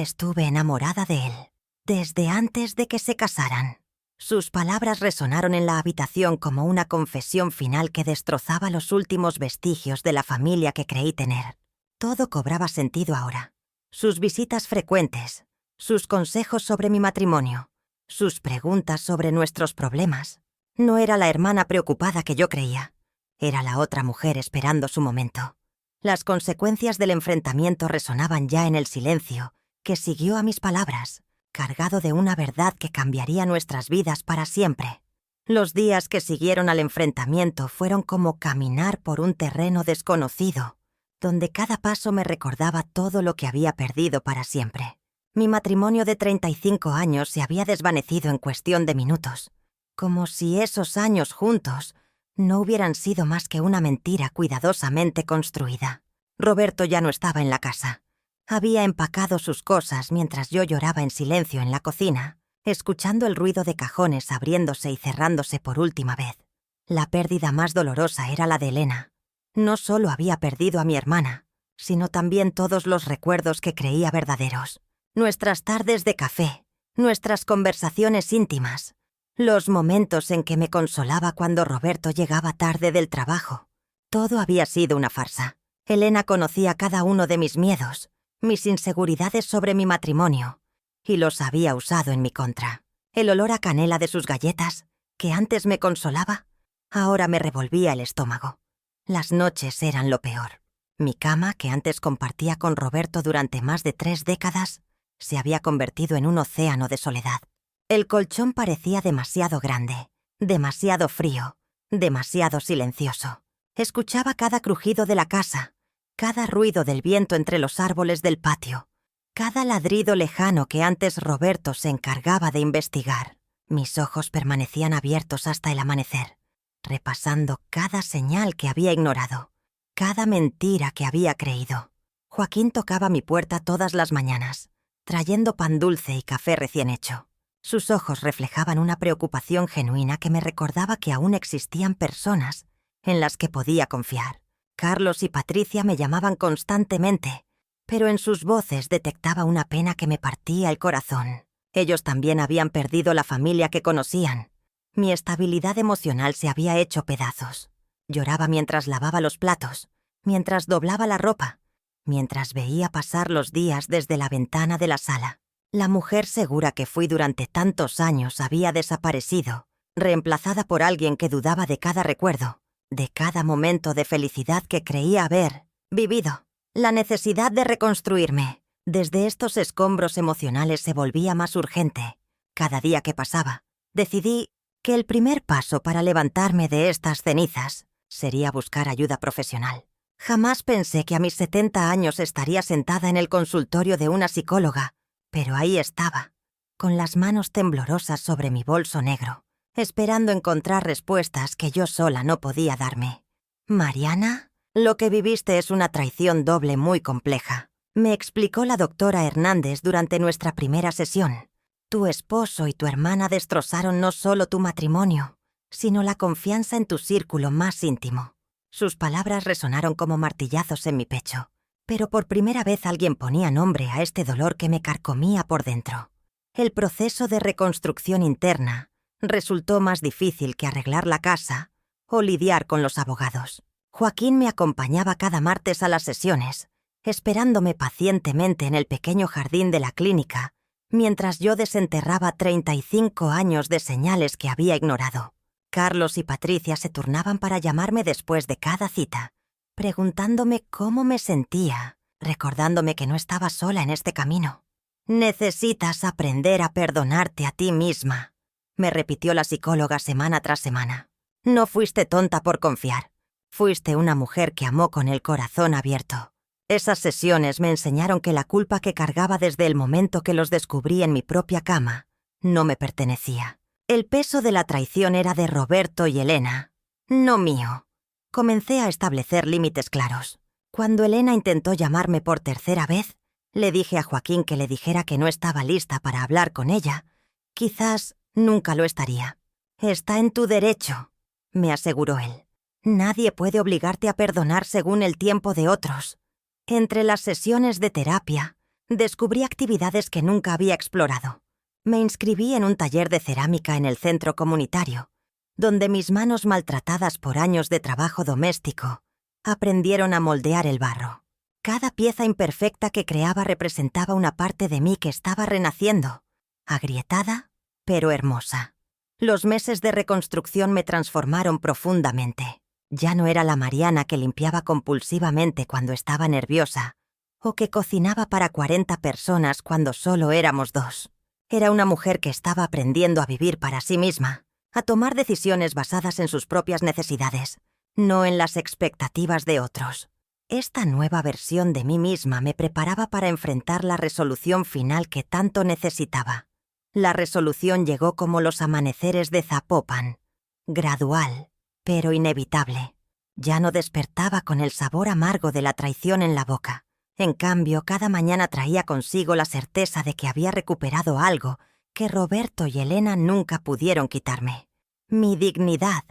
estuve enamorada de él, desde antes de que se casaran». Sus palabras resonaron en la habitación como una confesión final que destrozaba los últimos vestigios de la familia que creí tener. Todo cobraba sentido ahora. Sus visitas frecuentes, sus consejos sobre mi matrimonio, sus preguntas sobre nuestros problemas. No era la hermana preocupada que yo creía. Era la otra mujer esperando su momento. Las consecuencias del enfrentamiento resonaban ya en el silencio que siguió a mis palabras, cargado de una verdad que cambiaría nuestras vidas para siempre. Los días que siguieron al enfrentamiento fueron como caminar por un terreno desconocido, donde cada paso me recordaba todo lo que había perdido para siempre. Mi matrimonio de 35 años se había desvanecido en cuestión de minutos, como si esos años juntos no hubieran sido más que una mentira cuidadosamente construida. Roberto ya no estaba en la casa. Había empacado sus cosas mientras yo lloraba en silencio en la cocina, escuchando el ruido de cajones abriéndose y cerrándose por última vez. La pérdida más dolorosa era la de Elena. No solo había perdido a mi hermana, sino también todos los recuerdos que creía verdaderos. Nuestras tardes de café, nuestras conversaciones íntimas, los momentos en que me consolaba cuando Roberto llegaba tarde del trabajo. Todo había sido una farsa. Elena conocía cada uno de mis miedos, mis inseguridades sobre mi matrimonio, y los había usado en mi contra. El olor a canela de sus galletas, que antes me consolaba, ahora me revolvía el estómago. Las noches eran lo peor. Mi cama, que antes compartía con Roberto durante más de 3 décadas, se había convertido en un océano de soledad. El colchón parecía demasiado grande, demasiado frío, demasiado silencioso. Escuchaba cada crujido de la casa, cada ruido del viento entre los árboles del patio, cada ladrido lejano que antes Roberto se encargaba de investigar. Mis ojos permanecían abiertos hasta el amanecer, repasando cada señal que había ignorado, cada mentira que había creído. Joaquín tocaba mi puerta todas las mañanas, trayendo pan dulce y café recién hecho. Sus ojos reflejaban una preocupación genuina que me recordaba que aún existían personas en las que podía confiar. Carlos y Patricia me llamaban constantemente, pero en sus voces detectaba una pena que me partía el corazón. Ellos también habían perdido la familia que conocían. Mi estabilidad emocional se había hecho pedazos. Lloraba mientras lavaba los platos, mientras doblaba la ropa, mientras veía pasar los días desde la ventana de la sala. La mujer segura que fui durante tantos años había desaparecido, reemplazada por alguien que dudaba de cada recuerdo, de cada momento de felicidad que creía haber vivido. La necesidad de reconstruirme desde estos escombros emocionales se volvía más urgente. Cada día que pasaba, decidí que el primer paso para levantarme de estas cenizas sería buscar ayuda profesional. Jamás pensé que a mis 70 años estaría sentada en el consultorio de una psicóloga, pero ahí estaba, con las manos temblorosas sobre mi bolso negro, esperando encontrar respuestas que yo sola no podía darme. «Mariana, lo que viviste es una traición doble muy compleja», me explicó la doctora Hernández durante nuestra primera sesión. «Tu esposo y tu hermana destrozaron no solo tu matrimonio, sino la confianza en tu círculo más íntimo». Sus palabras resonaron como martillazos en mi pecho. Pero por primera vez alguien ponía nombre a este dolor que me carcomía por dentro. El proceso de reconstrucción interna resultó más difícil que arreglar la casa o lidiar con los abogados. Joaquín me acompañaba cada martes a las sesiones, esperándome pacientemente en el pequeño jardín de la clínica, mientras yo desenterraba 35 años de señales que había ignorado. Carlos y Patricia se turnaban para llamarme después de cada cita, preguntándome cómo me sentía, recordándome que no estaba sola en este camino. «Necesitas aprender a perdonarte a ti misma», me repitió la psicóloga semana tras semana. «No fuiste tonta por confiar. Fuiste una mujer que amó con el corazón abierto». Esas sesiones me enseñaron que la culpa que cargaba desde el momento que los descubrí en mi propia cama no me pertenecía. El peso de la traición era de Roberto y Elena, no mío. Comencé a establecer límites claros. Cuando Elena intentó llamarme por tercera vez, le dije a Joaquín que le dijera que no estaba lista para hablar con ella. Quizás nunca lo estaría. «Está en tu derecho», me aseguró él. «Nadie puede obligarte a perdonar según el tiempo de otros». Entre las sesiones de terapia, descubrí actividades que nunca había explorado. Me inscribí en un taller de cerámica en el centro comunitario, donde mis manos maltratadas por años de trabajo doméstico aprendieron a moldear el barro. Cada pieza imperfecta que creaba representaba una parte de mí que estaba renaciendo, agrietada, pero hermosa. Los meses de reconstrucción me transformaron profundamente. Ya no era la Mariana que limpiaba compulsivamente cuando estaba nerviosa, o que cocinaba para 40 personas cuando solo éramos 2. Era una mujer que estaba aprendiendo a vivir para sí misma, a tomar decisiones basadas en sus propias necesidades, no en las expectativas de otros. Esta nueva versión de mí misma me preparaba para enfrentar la resolución final que tanto necesitaba. La resolución llegó como los amaneceres de Zapopan, gradual, pero inevitable. Ya no despertaba con el sabor amargo de la traición en la boca. En cambio, cada mañana traía consigo la certeza de que había recuperado algo que Roberto y Elena nunca pudieron quitarme: mi dignidad.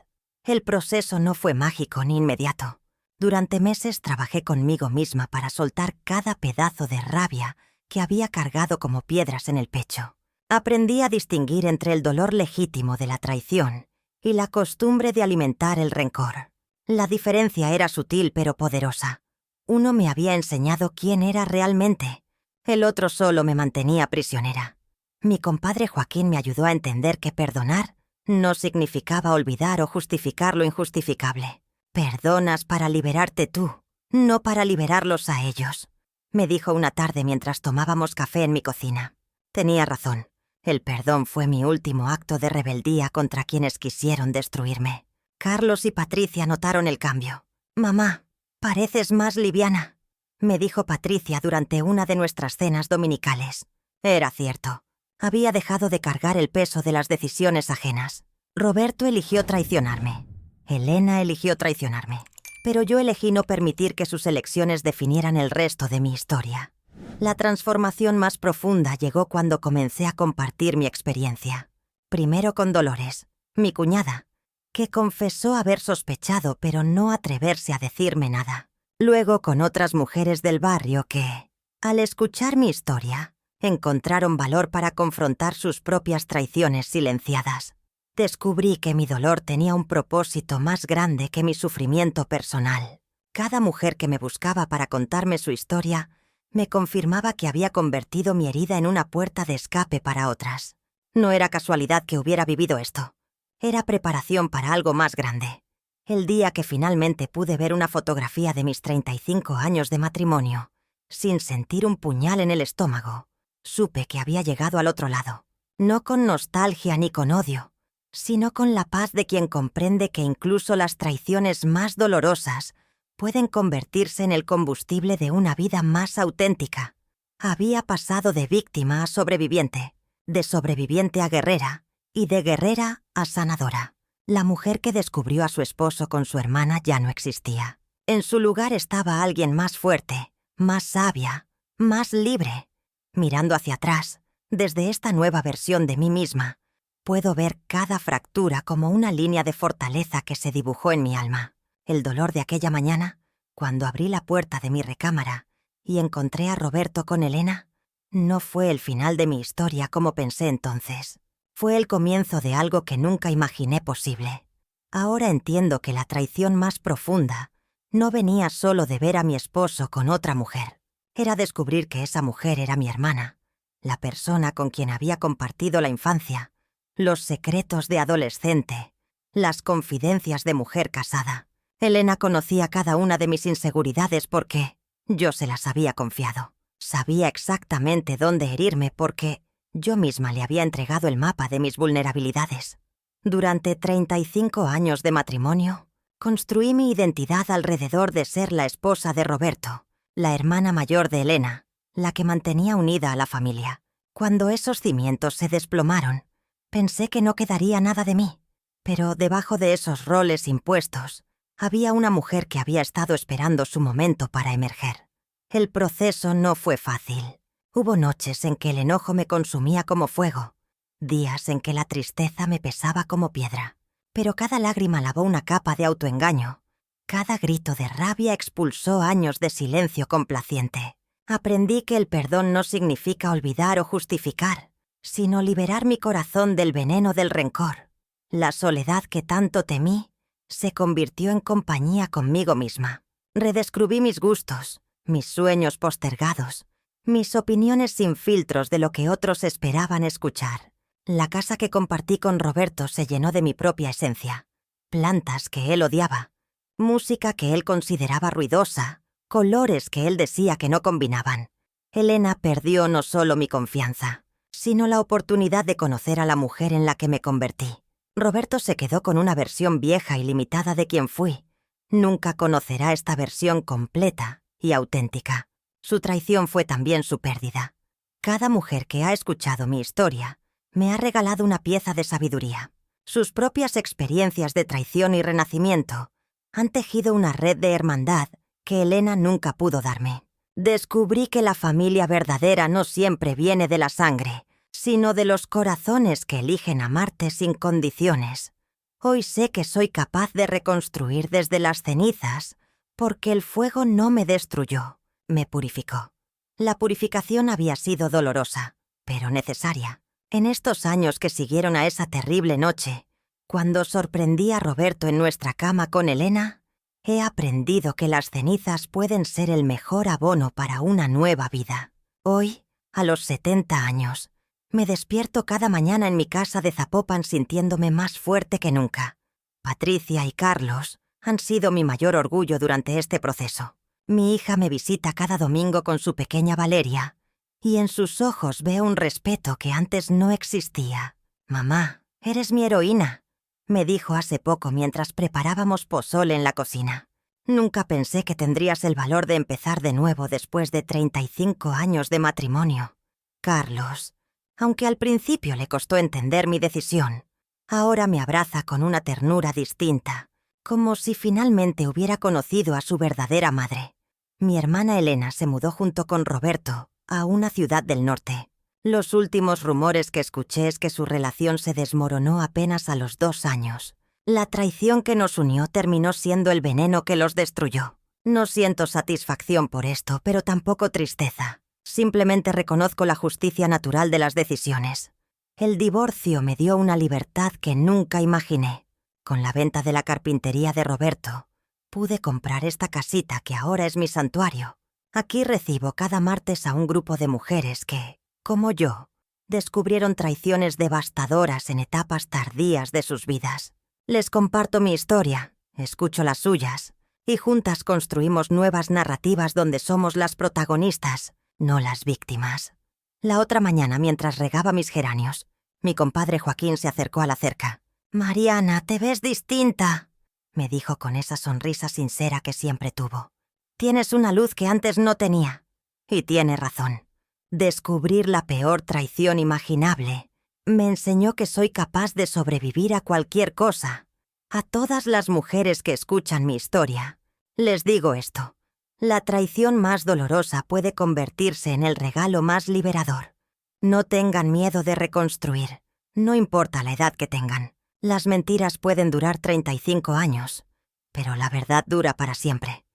El proceso no fue mágico ni inmediato. Durante meses trabajé conmigo misma para soltar cada pedazo de rabia que había cargado como piedras en el pecho. Aprendí a distinguir entre el dolor legítimo de la traición y la costumbre de alimentar el rencor. La diferencia era sutil pero poderosa. Uno me había enseñado quién era realmente, el otro solo me mantenía prisionera. Mi compadre Joaquín me ayudó a entender que perdonar no significaba olvidar o justificar lo injustificable. Perdonas para liberarte tú, no para liberarlos a ellos, me dijo una tarde mientras tomábamos café en mi cocina. Tenía razón. El perdón fue mi último acto de rebeldía contra quienes quisieron destruirme. Carlos y Patricia notaron el cambio. «Mamá, pareces más liviana», me dijo Patricia durante una de nuestras cenas dominicales. Era cierto. Había dejado de cargar el peso de las decisiones ajenas. Roberto eligió traicionarme. Elena eligió traicionarme. Pero yo elegí no permitir que sus elecciones definieran el resto de mi historia. La transformación más profunda llegó cuando comencé a compartir mi experiencia. Primero con Dolores, mi cuñada, que confesó haber sospechado pero no atreverse a decirme nada. Luego con otras mujeres del barrio que, al escuchar mi historia, encontraron valor para confrontar sus propias traiciones silenciadas. Descubrí que mi dolor tenía un propósito más grande que mi sufrimiento personal. Cada mujer que me buscaba para contarme su historia me confirmaba que había convertido mi herida en una puerta de escape para otras. No era casualidad que hubiera vivido esto. Era preparación para algo más grande. El día que finalmente pude ver una fotografía de mis 35 años de matrimonio, sin sentir un puñal en el estómago, supe que había llegado al otro lado. No con nostalgia ni con odio, sino con la paz de quien comprende que incluso las traiciones más dolorosas pueden convertirse en el combustible de una vida más auténtica. Había pasado de víctima a sobreviviente, de sobreviviente a guerrera y de guerrera a sanadora. La mujer que descubrió a su esposo con su hermana ya no existía. En su lugar estaba alguien más fuerte, más sabia, más libre. Mirando hacia atrás, desde esta nueva versión de mí misma, puedo ver cada fractura como una línea de fortaleza que se dibujó en mi alma. El dolor de aquella mañana, cuando abrí la puerta de mi recámara y encontré a Roberto con Elena, no fue el final de mi historia como pensé entonces. Fue el comienzo de algo que nunca imaginé posible. Ahora entiendo que la traición más profunda no venía solo de ver a mi esposo con otra mujer. Era descubrir que esa mujer era mi hermana, la persona con quien había compartido la infancia, los secretos de adolescente, las confidencias de mujer casada. Elena conocía cada una de mis inseguridades porque yo se las había confiado. Sabía exactamente dónde herirme porque yo misma le había entregado el mapa de mis vulnerabilidades. Durante 35 años de matrimonio, construí mi identidad alrededor de ser la esposa de Roberto, la hermana mayor de Elena, la que mantenía unida a la familia. Cuando esos cimientos se desplomaron, pensé que no quedaría nada de mí, pero debajo de esos roles impuestos, había una mujer que había estado esperando su momento para emerger. El proceso no fue fácil. Hubo noches en que el enojo me consumía como fuego, días en que la tristeza me pesaba como piedra, pero cada lágrima lavó una capa de autoengaño. Cada grito de rabia expulsó años de silencio complaciente. Aprendí que el perdón no significa olvidar o justificar, sino liberar mi corazón del veneno del rencor. La soledad que tanto temí se convirtió en compañía conmigo misma. Redescubrí mis gustos, mis sueños postergados, mis opiniones sin filtros de lo que otros esperaban escuchar. La casa que compartí con Roberto se llenó de mi propia esencia. Plantas que él odiaba, música que él consideraba ruidosa, colores que él decía que no combinaban. Elena perdió no solo mi confianza, sino la oportunidad de conocer a la mujer en la que me convertí. Roberto se quedó con una versión vieja y limitada de quien fui. Nunca conocerá esta versión completa y auténtica. Su traición fue también su pérdida. Cada mujer que ha escuchado mi historia me ha regalado una pieza de sabiduría. Sus propias experiencias de traición y renacimiento han tejido una red de hermandad que Elena nunca pudo darme. Descubrí que la familia verdadera no siempre viene de la sangre, sino de los corazones que eligen amarte sin condiciones. Hoy sé que soy capaz de reconstruir desde las cenizas Porque el fuego no me destruyó, me purificó. La purificación había sido dolorosa, pero necesaria. En estos años que siguieron a esa terrible noche, cuando sorprendí a Roberto en nuestra cama con Elena, he aprendido que las cenizas pueden ser el mejor abono para una nueva vida. Hoy, a los 70 años, me despierto cada mañana en mi casa de Zapopan sintiéndome más fuerte que nunca. Patricia y Carlos han sido mi mayor orgullo durante este proceso. Mi hija me visita cada domingo con su pequeña Valeria, y en sus ojos veo un respeto que antes no existía. «Mamá, eres mi heroína», me dijo hace poco mientras preparábamos pozole en la cocina. Nunca pensé que tendrías el valor de empezar de nuevo después de 35 años de matrimonio. Carlos, aunque al principio le costó entender mi decisión, ahora me abraza con una ternura distinta, como si finalmente hubiera conocido a su verdadera madre. Mi hermana Elena se mudó junto con Roberto a una ciudad del norte. Los últimos rumores que escuché es que su relación se desmoronó apenas a los 2 años. La traición que nos unió terminó siendo el veneno que los destruyó. No siento satisfacción por esto, pero tampoco tristeza. Simplemente reconozco la justicia natural de las decisiones. El divorcio me dio una libertad que nunca imaginé. Con la venta de la carpintería de Roberto, pude comprar esta casita que ahora es mi santuario. Aquí recibo cada martes a un grupo de mujeres que, como yo, descubrieron traiciones devastadoras en etapas tardías de sus vidas. Les comparto mi historia, escucho las suyas, y juntas construimos nuevas narrativas donde somos las protagonistas, no las víctimas. La otra mañana, mientras regaba mis geranios, mi compadre Joaquín se acercó a la cerca. «Mariana, te ves distinta», me dijo con esa sonrisa sincera que siempre tuvo. «Tienes una luz que antes no tenía». Y tiene razón. Descubrir la peor traición imaginable me enseñó que soy capaz de sobrevivir a cualquier cosa. A todas las mujeres que escuchan mi historia, les digo esto. La traición más dolorosa puede convertirse en el regalo más liberador. No tengan miedo de reconstruir, no importa la edad que tengan. Las mentiras pueden durar 35 años, pero la verdad dura para siempre.